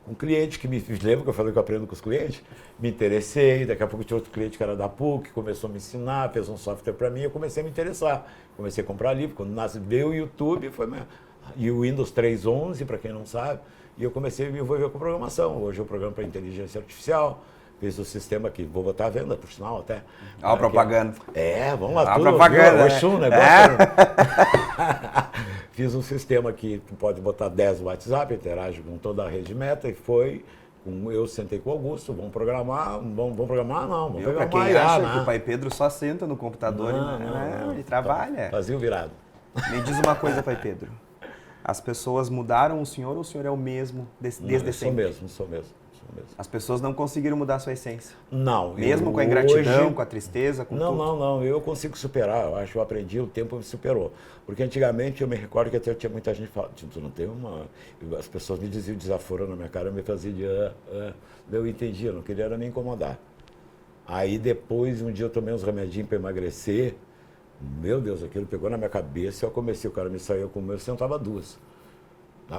com um cliente que lembra que eu falei que eu aprendo com os clientes? Me interessei, daqui a pouco tinha outro cliente que era da PUC, começou a me ensinar, fez um software para mim, eu comecei a me interessar. Comecei a comprar livro, quando veio o YouTube, e o Windows 3.11, para quem não sabe, e eu comecei a me envolver com programação. Hoje eu programo para inteligência artificial, fiz o sistema aqui, vou botar à venda, por sinal, até. A propaganda. Vamos lá, tudo. Propaganda. Oxum, negócio. Fiz um sistema que tu pode botar 10 WhatsApp, interage com toda a rede Meta, e eu sentei com o Augusto, vamos programar, vamos Para quem acha que o pai Pedro só senta no computador, não. Ele trabalha. Fazia o virado. Me diz uma coisa, pai Pedro. As pessoas mudaram o senhor ou o senhor é o mesmo desde sempre? Sou mesmo. As pessoas não conseguiram mudar a sua essência? Não. Mesmo com a ingratidão, com a tristeza, com tudo? Não. Eu consigo superar. Eu acho que eu aprendi, o tempo me superou. Porque antigamente eu me recordo que até tinha muita gente falando, tu não tem uma... As pessoas me diziam desaforo na minha cara, eu me fazia de... Eu entendi, eu não queria era me incomodar. Aí depois, um dia eu tomei uns remedinhos para emagrecer. Meu Deus, aquilo pegou na minha cabeça, eu comecei, o cara me saiu com o meu, eu sentava 2.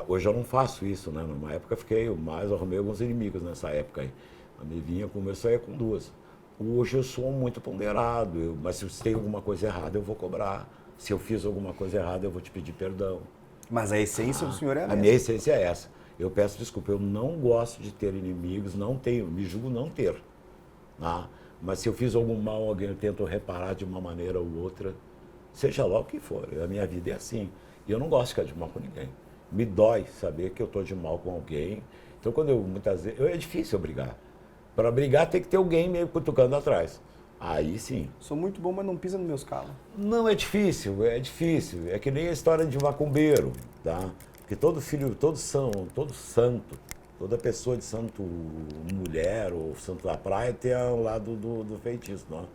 Hoje eu não faço isso, né? Numa época arrumei alguns inimigos nessa época aí. Eu me vinha com o meu, eu saía com 2. Hoje eu sou muito ponderado, mas se tem alguma coisa errada, eu vou cobrar. Se eu fiz alguma coisa errada, eu vou te pedir perdão. Mas a essência do senhor é a mesma? A minha essência é essa. Eu peço desculpa, eu não gosto de ter inimigos, não tenho, me julgo não ter. Tá? Mas se eu fiz algum mal a alguém, eu tento reparar de uma maneira ou outra, seja lá o que for. A minha vida é assim. E eu não gosto de ficar de mal com ninguém. Me dói saber que eu estou de mal com alguém. Então, muitas vezes, é difícil eu brigar. Para brigar, tem que ter alguém meio cutucando atrás. Aí sim. Sou muito bom, mas não pisa nos meus calos. Não, é difícil. É que nem a história de macumbeiro, tá? Porque todo santo, toda pessoa de santo mulher ou santo da praia tem ao lado do feitiço, não?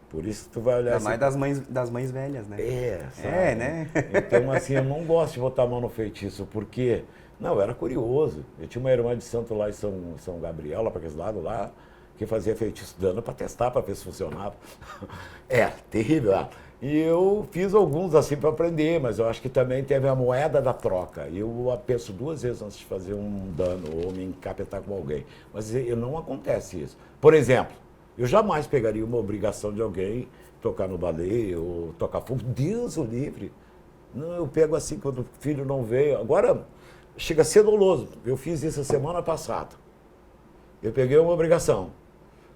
Por isso tu vai olhar assim... mais das mães velhas, né? Sabe? Né? Então, assim, eu não gosto de botar a mão no feitiço, porque... Não, eu era curioso. Eu tinha uma irmã de santo lá em São Gabriel, lá para aquele lado lá, que fazia feitiço dando para testar, para ver se funcionava. Terrível. E eu fiz alguns assim para aprender, mas eu acho que também teve a moeda da troca. Eu penso 2 vezes antes de fazer um dano ou me encapetar com alguém. Mas não acontece isso. Por exemplo, eu jamais pegaria uma obrigação de alguém tocar no baleia ou tocar fogo. Deus o livre. Não, eu pego assim quando o filho não veio. Agora, chega a ser doloso. Eu fiz isso a semana passada. Eu peguei uma obrigação.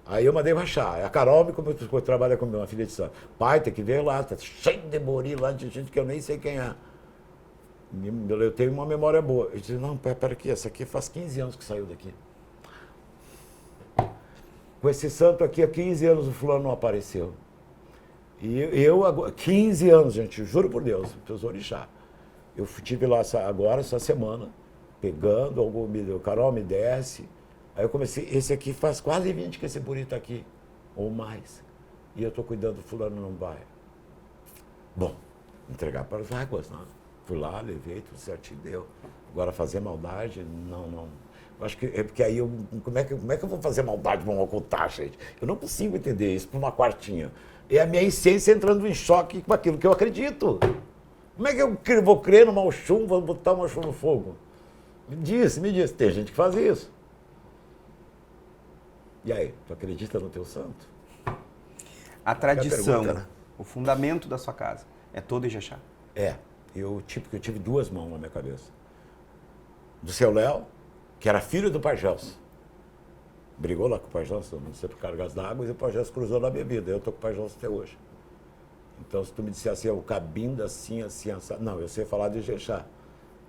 Aí eu mandei baixar. A Carol me trabalha com uma filha de santo. Pai, tem que ver lá, tá cheio de bori lá, de gente que eu nem sei quem é. Eu tenho uma memória boa. Eu disse, não, pera aqui, essa aqui faz 15 anos que saiu daqui. Com esse santo aqui, há 15 anos o fulano não apareceu. E eu agora, 15 anos, gente, juro por Deus, meus orixá. Eu estive lá agora, essa semana, pegando, o Carol me desce. Aí eu comecei, esse aqui faz quase 20 que esse buri está aqui, ou mais. E eu estou cuidando do fulano, não vai. Bom, entregar para as águas, né? Fui lá, levei, tudo certinho, deu. Agora fazer maldade, não. Eu acho que é porque aí como é que eu vou fazer maldade para ocultar, gente? Eu não consigo entender isso por uma quartinha. É a minha essência entrando em choque com aquilo que eu acredito. Como é que eu vou crer numa Oxum, vou botar uma Oxum no fogo? Me diz, tem gente que faz isso. E aí, tu acredita no teu santo? A tradição, pergunta, né? o fundamento da sua casa, é todo Ijexá. Eu tive 2 mãos na minha cabeça. Do seu Léo, que era filho do Pajés. Brigou lá com o Pajés, não sei por cargas d'água, e o Pajés cruzou na minha vida. Eu estou com o Pajés até hoje. Então, se tu me disser assim, o Cabinda, assim, não, eu sei falar de Ijexá.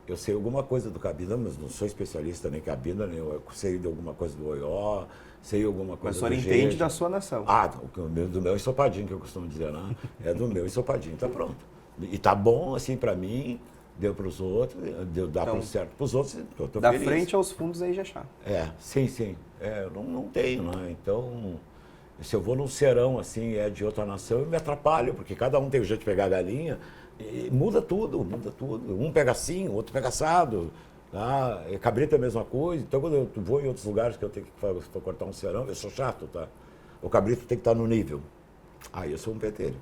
Eu sei alguma coisa do Cabinda, mas não sou especialista nem Cabinda, nem eu sei de alguma coisa do Oió, sei alguma coisa do Mas o senhor entende da sua nação. Do meu ensopadinho, que eu costumo dizer, né? É do meu ensopadinho, tá pronto. E tá bom, assim, para mim, deu para os outros, dá para certo para os outros, eu tô da feliz. frente aos fundos é Ijexá. Sim. Eu não tenho, né? Então, se eu vou num serão, assim, de outra nação, eu me atrapalho, porque cada um tem o jeito de pegar a galinha, e muda tudo. Um pega assim, o outro pega assado. Tá? Cabrito é a mesma coisa. Então, quando eu vou em outros lugares que eu tenho que cortar um serão, eu sou chato, tá? O cabrito tem que estar no nível. Aí eu sou um peteiro.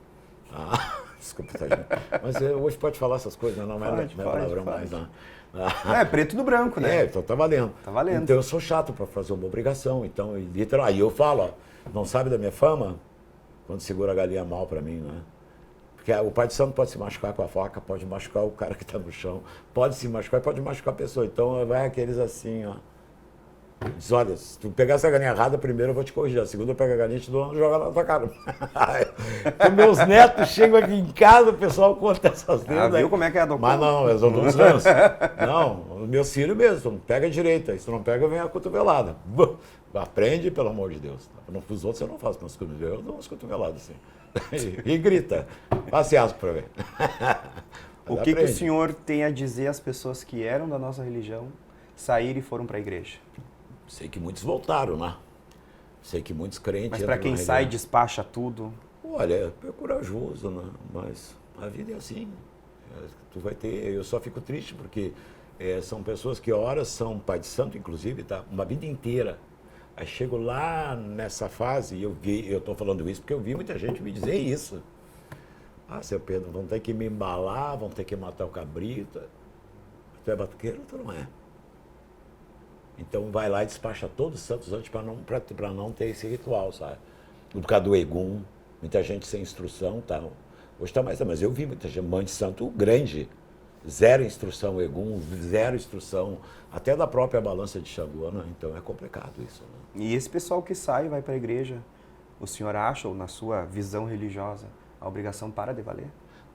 Desculpa, tá, gente? Mas hoje pode falar essas coisas, não é palavrão mais, não. É preto no branco, né? Então tá valendo. Tá valendo. Então eu sou chato para fazer uma obrigação. Então, literal, aí eu falo, ó, não sabe da minha fama? Quando segura a galinha mal para mim, né? Porque o pai de santo pode se machucar com a faca, pode machucar o cara que está no chão, pode se machucar e pode machucar a pessoa. Então vai aqueles assim, ó. Diz, olha, se tu pegar essa galinha errada, primeiro eu vou te corrigir. A segunda eu pego a galinha e te dou uma joga na tua cara. Então, meus netos chegam aqui em casa, o pessoal conta essas lendas. Viu como é que é a doutora? Mas não, eles não lançam. Não, os meus filhos mesmo, pega a direita. Se tu não pega, vem a cotovelada. Aprende, pelo amor de Deus. Os outros eu não faço, mas eu dou umas cotoveladas assim. E grita. Passe asco pra ver. O que o senhor tem a dizer às pessoas que eram da nossa religião, saíram e foram para a igreja? Sei que muitos voltaram, né? Sei que muitos crentes... Mas para quem sai, despacha tudo? Olha, é corajoso, né? Mas a vida é assim. Tu vai ter... Eu só fico triste porque são pessoas que horas são pai de santo, inclusive, tá? Uma vida inteira. Aí chego lá nessa fase e eu estou falando isso porque eu vi muita gente me dizer isso. Seu Pedro, vão ter que me embalar, vão ter que matar o cabrito. Tu é batuqueiro ou tu não é? Então vai lá e despacha todos os santos antes para não ter esse ritual, sabe? Por causa do Egum, muita gente sem instrução, tá? Hoje está mais, mas eu vi muita gente, mãe de santo grande, zero instrução Egum, zero instrução, até da própria balança de Xangô, né? Então é complicado isso, né? E esse pessoal que sai e vai para a igreja, o senhor acha, ou na sua visão religiosa, a obrigação para de valer?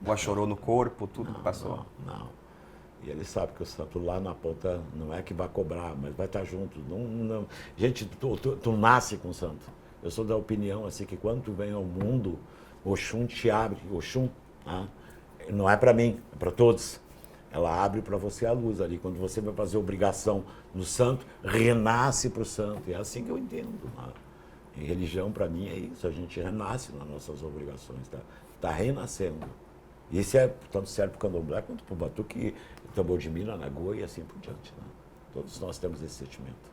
Ou a chorou no corpo, tudo que passou? Não. E ele sabe que o santo lá na ponta não é que vai cobrar, mas vai estar junto. Não. Gente, tu nasce com o santo. Eu sou da opinião assim que quando tu vem ao mundo, Oxum te abre. Oxum, não é para mim, é para todos. Ela abre para você a luz ali. Quando você vai fazer obrigação no santo, renasce para o santo. É assim que eu entendo. Né? E religião, para mim, é isso. A gente renasce nas nossas obrigações. Tá renascendo. Isso tanto serve para o candomblé quanto para o batuque, tambor de mina, nagô e assim por diante. Né? Todos nós temos esse sentimento.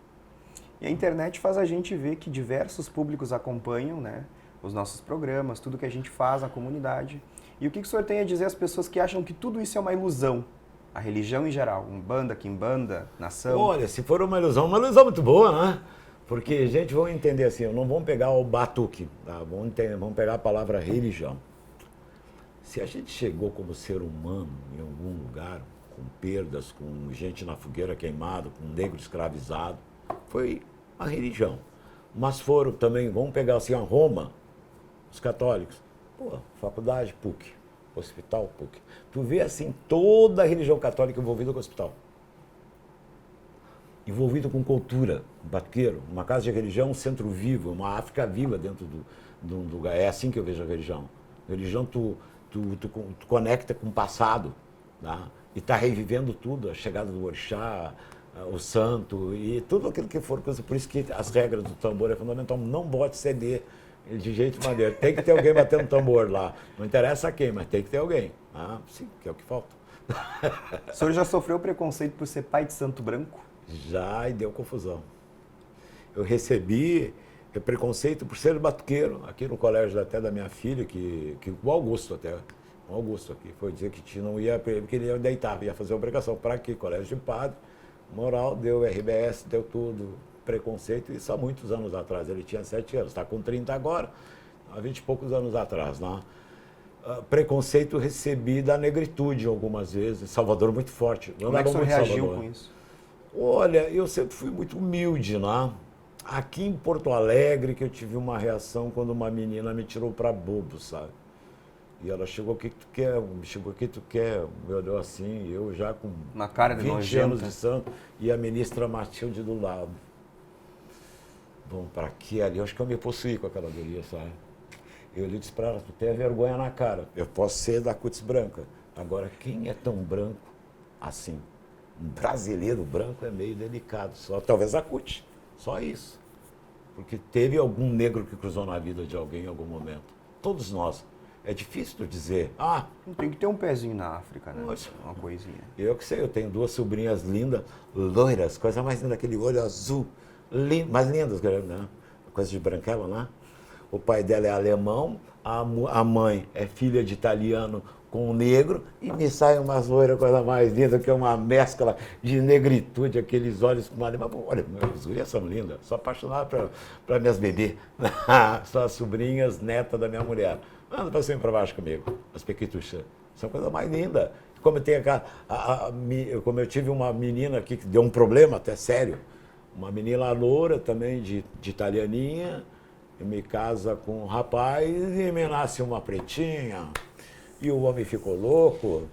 E a internet faz a gente ver que diversos públicos acompanham, né, os nossos programas, tudo que a gente faz na comunidade. E o que o senhor tem a dizer às pessoas que acham que tudo isso é uma ilusão? A religião em geral, umbanda, quimbanda, nação. Olha, se for uma ilusão muito boa, né? Porque, gente, vamos entender assim, não vamos pegar o batuque, tá? Vamos pegar a palavra religião. Se a gente chegou como ser humano em algum lugar, com perdas, com gente na fogueira queimada, com negro escravizado, foi a religião. Mas foram também, vamos pegar assim, a Roma, os católicos, pô, faculdade, PUC, hospital, PUC. Tu vê assim toda a religião católica envolvida com o hospital. Envolvida com cultura, um batuqueiro, uma casa de religião, um centro vivo, uma África viva dentro do lugar. É assim que eu vejo a religião. A religião tu conecta com o passado, tá? E está revivendo tudo, a chegada do orixá, o santo e tudo aquilo que for coisa. Por isso que as regras do tambor é fundamental. Não pode ceder de jeito de maneira. Tem que ter alguém batendo tambor lá. Não interessa quem, mas tem que ter alguém. Ah, sim, que é o que falta. O senhor já sofreu preconceito por ser pai de santo branco? Já, e deu confusão. Eu recebi preconceito por ser batuqueiro, aqui no colégio até da minha filha, que o Augusto até, o Augusto aqui, foi dizer que não ia, porque ele ia deitar, ia fazer obrigação. Para quê? Colégio de padre, moral, deu RBS, deu tudo, preconceito, isso há muitos anos atrás. Ele tinha 7 anos, está com 30 agora, há 20 e poucos anos atrás, né? Preconceito recebi da negritude algumas vezes, Salvador muito forte. Como é que o senhor reagiu com isso? Olha, eu sempre fui muito humilde, né? Aqui em Porto Alegre que eu tive uma reação quando uma menina me tirou para bobo, sabe? E ela chegou, o que tu quer? Chegou, o que tu quer? Me olhou assim, eu já com uma cara de 20 nojenta. anos de santo, e a ministra Matilde do lado. Bom, para que ali? Eu acho que eu me possuí com aquela guria, sabe? Eu lhe disse para ela, tu tem vergonha na cara. Eu posso ser da cutis branca. Agora, quem é tão branco assim? Um brasileiro branco é meio delicado, só talvez a cutis. Só isso. Porque teve algum negro que cruzou na vida de alguém em algum momento. Todos nós. É difícil tu dizer, tem que ter um pezinho na África, né? Nossa. Uma coisinha. Eu que sei, eu tenho 2 sobrinhas lindas, loiras, coisa mais linda, aquele olho azul, mais lindas, né? Coisa de branquela, né? O pai dela é alemão, a mãe é filha de italiano com negro, e me sai umas loiras, coisa mais linda, que é uma mescla de negritude, aqueles olhos com uma... Olha, as gurias são lindas, sou apaixonado para minhas bebês, são as sobrinhas, neta da minha mulher. Anda para cima e para baixo comigo, as pequituchas, são coisa mais linda. Como eu, tenho como eu tive uma menina aqui que deu um problema até sério, uma menina loura também de italianinha, e me casa com um rapaz e me nasce uma pretinha. E o homem ficou louco.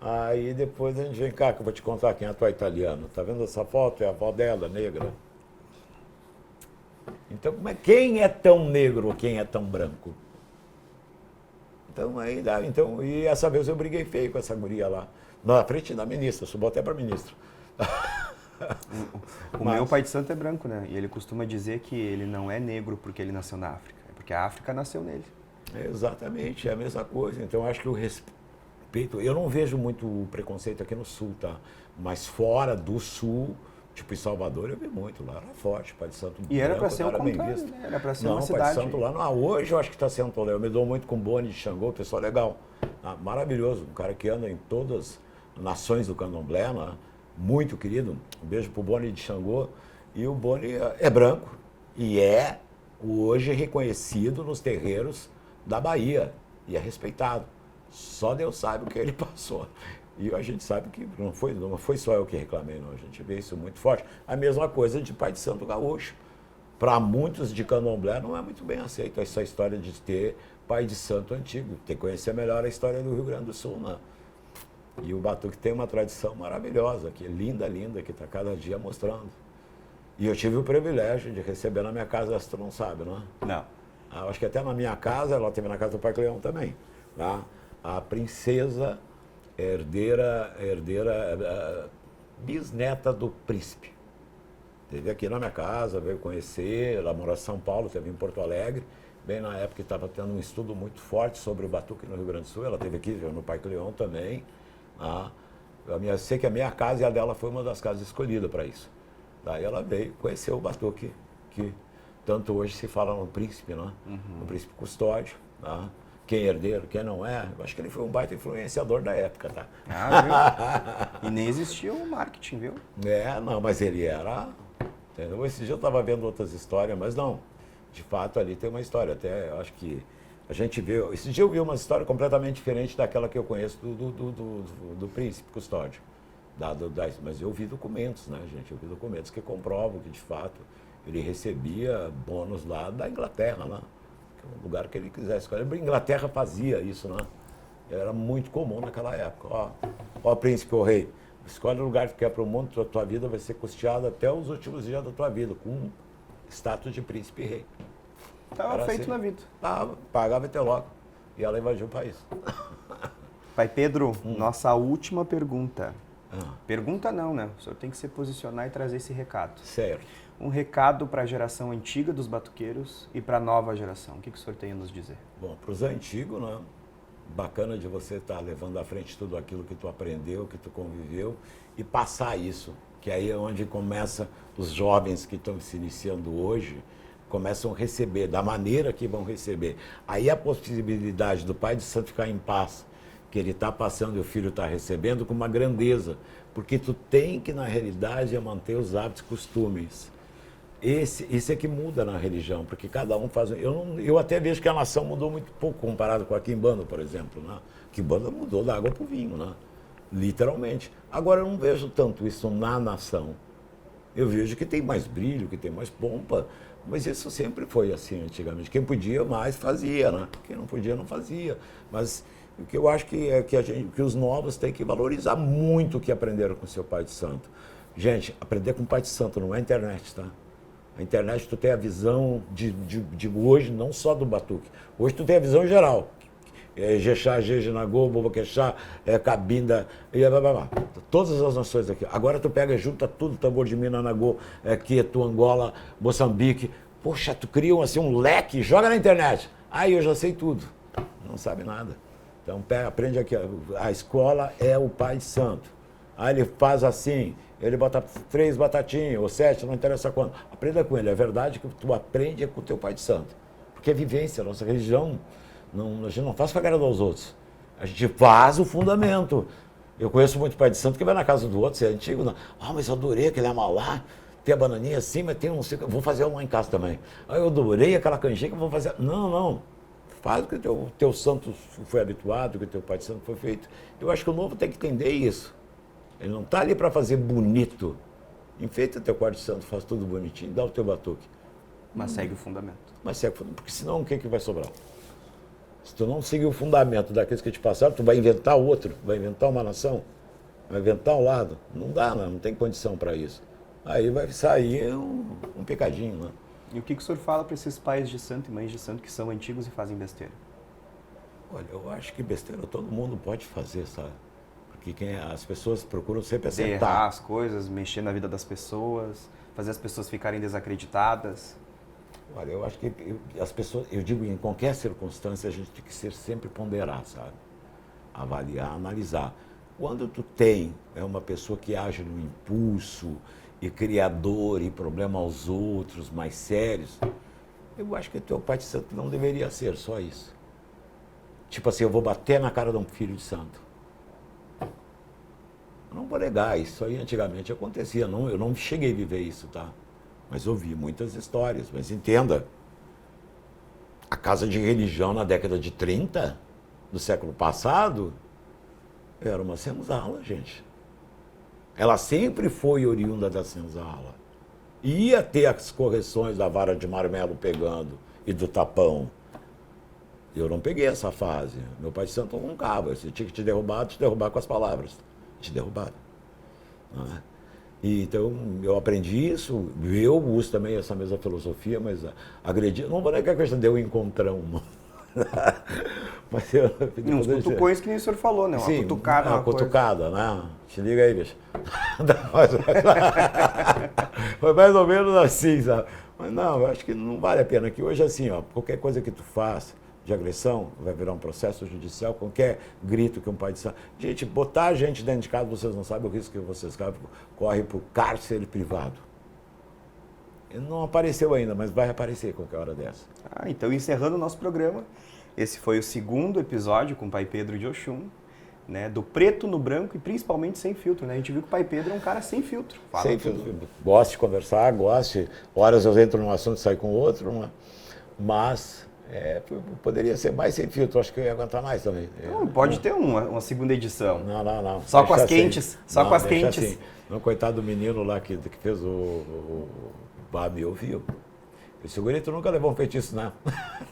Aí depois a gente vem cá, que eu vou te contar quem é a tua italiana. Tá vendo essa foto? É a avó dela, negra. Então, quem é tão negro ou quem é tão branco? Então, aí dá. Então, e essa vez eu briguei feio com essa guria lá. Na frente da ministra, subiu até para ministra. Meu pai de santo é branco, né? E ele costuma dizer que ele não é negro porque ele nasceu na África. É porque a África nasceu nele. Exatamente, é a mesma coisa. Então, acho que o respeito... Eu não vejo muito preconceito aqui no Sul, tá? Mas fora do Sul, tipo em Salvador, eu vi muito. Lá era forte, Pai de Santo. E era para ser o contrário, né? Era para ser uma cidade. Pai de Santo lá, não. Hoje eu acho que está sendo toleiro. Eu me dou muito com o Boni de Xangô, pessoal legal. Maravilhoso, um cara que anda em todas as nações do candomblé, né? Muito querido. Um beijo pro Boni de Xangô. E o Boni é branco e é hoje reconhecido nos terreiros da Bahia e é respeitado. Só Deus sabe o que ele passou. E a gente sabe que não foi só eu que reclamei, não. A gente vê isso muito forte. A mesma coisa de Pai de Santo Gaúcho. Para muitos de candomblé não é muito bem aceito essa história de ter pai de santo antigo. Tem que conhecer melhor a história do Rio Grande do Sul, né? E o batuque tem uma tradição maravilhosa, que é linda, linda, que está cada dia mostrando. E eu tive o privilégio de receber na minha casa, essa tu não sabe, não é? Não. Acho que até na minha casa, ela teve na casa do Pai Cleão também. Tá? A princesa bisneta do príncipe. Esteve aqui na minha casa, veio conhecer, ela mora em São Paulo, esteve em Porto Alegre, bem na época que estava tendo um estudo muito forte sobre o batuque no Rio Grande do Sul, ela esteve aqui no Pai Cleão também. Tá? Eu sei que a minha casa e a dela foi uma das casas escolhidas para isso. Daí ela veio, conheceu o batuque, que tanto hoje se fala no príncipe, né? No príncipe Custódio, tá? quem é herdeiro, quem não é. Eu acho que ele foi um baita influenciador da época, tá? Viu? E nem existia o marketing, viu? Não, mas ele era... Entendeu? Esse dia eu estava vendo outras histórias, mas não. De fato, ali tem uma história. Até eu acho que a gente vê... Esse dia eu vi uma história completamente diferente daquela que eu conheço do príncipe Custódio. Mas eu vi documentos, né, gente? Eu vi documentos que comprovam que, de fato, ele recebia bônus lá da Inglaterra, né? Que é um lugar que ele quisesse escolher. A Inglaterra fazia isso, né? Era muito comum naquela época. Ó, príncipe ou rei, escolhe o lugar que quer para o mundo, tua vida vai ser custeada até os últimos dias da tua vida, com status de príncipe e rei. Estava feito assim, na vida. Pagava até logo. E ela invadiu o país. Pai Pedro, nossa última pergunta. Pergunta não, né? O senhor tem que se posicionar e trazer esse recado. Certo. Um recado para a geração antiga dos batuqueiros e para a nova geração. O que o senhor tem a nos dizer? Bom, para os antigos, né? Bacana de você estar levando à frente tudo aquilo que tu aprendeu, que tu conviveu e passar isso. Que aí é onde começa os jovens que estão se iniciando hoje, começam a receber, da maneira que vão receber. Aí a possibilidade do pai de santo ficar em paz, que ele está passando e o filho está recebendo com uma grandeza, porque tu tem que, na realidade, manter os hábitos e costumes. Isso é que muda na religião, porque cada um faz... Eu até vejo que a nação mudou muito pouco comparado com a Quimbanda, por exemplo. Né? A Quimbanda mudou da água para o vinho, né? Literalmente. Agora, eu não vejo tanto isso na nação. Eu vejo que tem mais brilho, que tem mais pompa, mas isso sempre foi assim antigamente. Quem podia mais fazia, né? Quem não podia não fazia. Mas o que eu acho que é que os novos têm que valorizar muito o que aprenderam com seu pai de santo. Gente, aprender com o pai de santo não é internet, tá? A internet tu tem a visão de hoje, não só do batuque. Hoje tu tem a visão geral. Jexá, Jejinagô, Boboquexá, Cabinda, todas as nações aqui. Agora tu pega, junta tudo, tambor de Minanagô, Queto, Angola, Moçambique. Poxa, tu cria assim, um leque, joga na internet. Aí eu já sei tudo. Não sabe nada. Então aprende aqui, a escola é o pai de santo. Aí ele faz assim, ele bota 3 batatinhas ou 7, não interessa quanto. Aprenda com ele. É verdade que tu aprende com o teu pai de santo. Porque é vivência, a nossa religião, a gente não faz para agradar aos outros. A gente faz o fundamento. Eu conheço muito pai de santo que vai na casa do outro, se é antigo, não. Mas eu adorei aquele amalá, tem a bananinha assim, mas tem um... Vou fazer uma em casa também. Eu adorei aquela canjica, vou fazer... Não. Faz o que o teu santo foi habituado, o que o teu pai de santo foi feito. Eu acho que o novo tem que entender isso. Ele não está ali para fazer bonito. Enfeita teu quarto de santo, faz tudo bonitinho, dá o teu batuque. Mas segue o fundamento. Mas segue o fundamento, porque senão o que vai sobrar? Se tu não seguir o fundamento daqueles que te passaram, tu vai inventar outro, vai inventar uma nação, vai inventar um lado. Não dá, não tem condição para isso. Aí vai sair um pecadinho, né? E o que o senhor fala para esses pais de santo e mães de santo que são antigos e fazem besteira? Olha, eu acho que besteira todo mundo pode fazer, sabe? Porque as pessoas procuram sempre acertar. Errar as coisas, mexer na vida das pessoas, fazer as pessoas ficarem desacreditadas. Olha, eu acho que as pessoas, eu digo, em qualquer circunstância, a gente tem que ser sempre ponderar, sabe? Avaliar, analisar. Quando tu tem uma pessoa que age no impulso, e criador, e problema aos outros, mais sérios, eu acho que o teu pai de santo não deveria ser só isso. Tipo assim, eu vou bater na cara de um filho de santo. Eu não vou negar, isso aí antigamente acontecia, eu não cheguei a viver isso, tá? Mas ouvi muitas histórias, mas entenda, a casa de religião na década de 30, do século passado, era uma senzala, gente. Ela sempre foi oriunda da senzala. Ia ter as correções da vara de marmelo pegando e do tapão. Eu não peguei essa fase. Meu pai de santo roncava. Você tinha que te derrubar com as palavras. Te derrubar. E, então, eu aprendi isso. Eu uso também essa mesma filosofia, mas agredir... Não vou negar que a questão de eu encontrar um... Mas uns cutucões que nem o senhor falou, né? Uma sim, cutucada. Uma cutucada, né? Te liga aí, bicho. Foi mais ou menos assim, sabe? Mas não, eu acho que não vale a pena. Que hoje, assim, ó, qualquer coisa que tu faz de agressão vai virar um processo judicial, qualquer grito que um pai de santo... Gente, botar a gente dentro de casa, vocês não sabem o risco que vocês correm por cárcere privado. Ele não apareceu ainda, mas vai aparecer qualquer hora dessa. Então, encerrando o nosso programa, Esse foi o segundo episódio com o Pai Pedro de Oxum, né? Do preto no branco e principalmente sem filtro, né? A gente viu que o Pai Pedro é um cara sem filtro. Fala Sem tudo. filtro. Gosto de conversar, gosto. Horas eu entro num assunto e saio com outro, mas poderia ser mais sem filtro. Acho que eu ia aguentar mais também. Não, pode ter uma segunda edição. Não. Só com Deixa as quentes. Só com as deixa quentes. assim. Não, coitado do menino lá que fez o Bah, me ouviu. Eu segurei, tu nunca levou um feitiço, não.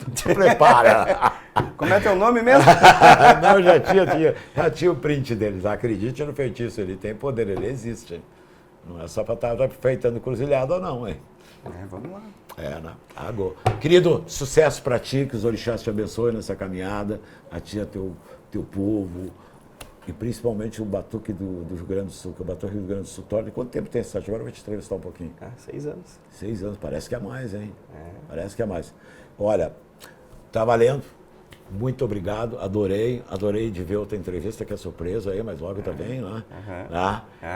Tu te prepara. Como é teu nome mesmo? Não, já tinha o print deles. Acredite no feitiço, ele tem poder, ele existe. Não é só para estar feitando cruzilhada ou não, hein? Vamos lá. Né? Agora. Querido, sucesso para ti, que os orixás te abençoem nessa caminhada, a ti, a teu povo, e principalmente o Batuque do Rio Grande do Sul, que o Batuque do Rio Grande do Sul torna. Quanto tempo tem esse site? Agora eu vou te entrevistar um pouquinho. 6 anos. 6 anos, parece que é mais, hein? Parece que é mais. Olha, tá valendo. Muito obrigado, adorei de ver outra entrevista, que é surpresa aí, mas logo também, né?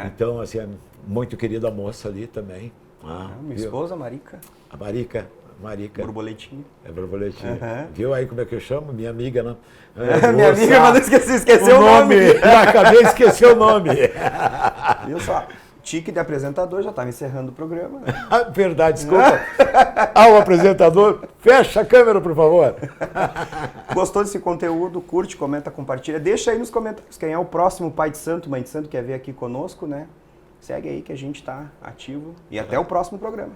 Então, assim, muito querida moça ali também. Minha esposa, Marica. A Marica. Borboletinho. É borboletinha. Viu aí como é que eu chamo? Minha amiga, né? Minha amiga, mas não esqueceu o nome. Acabei de esquecer o nome. Viu só? Tique de apresentador, já estava encerrando o programa. Verdade, desculpa. O apresentador, fecha a câmera, por favor. Gostou desse conteúdo? Curte, comenta, compartilha. Deixa aí nos comentários quem é o próximo pai de santo, mãe de santo, que quer vir aqui conosco, né? Segue aí que a gente está ativo. E até o próximo programa.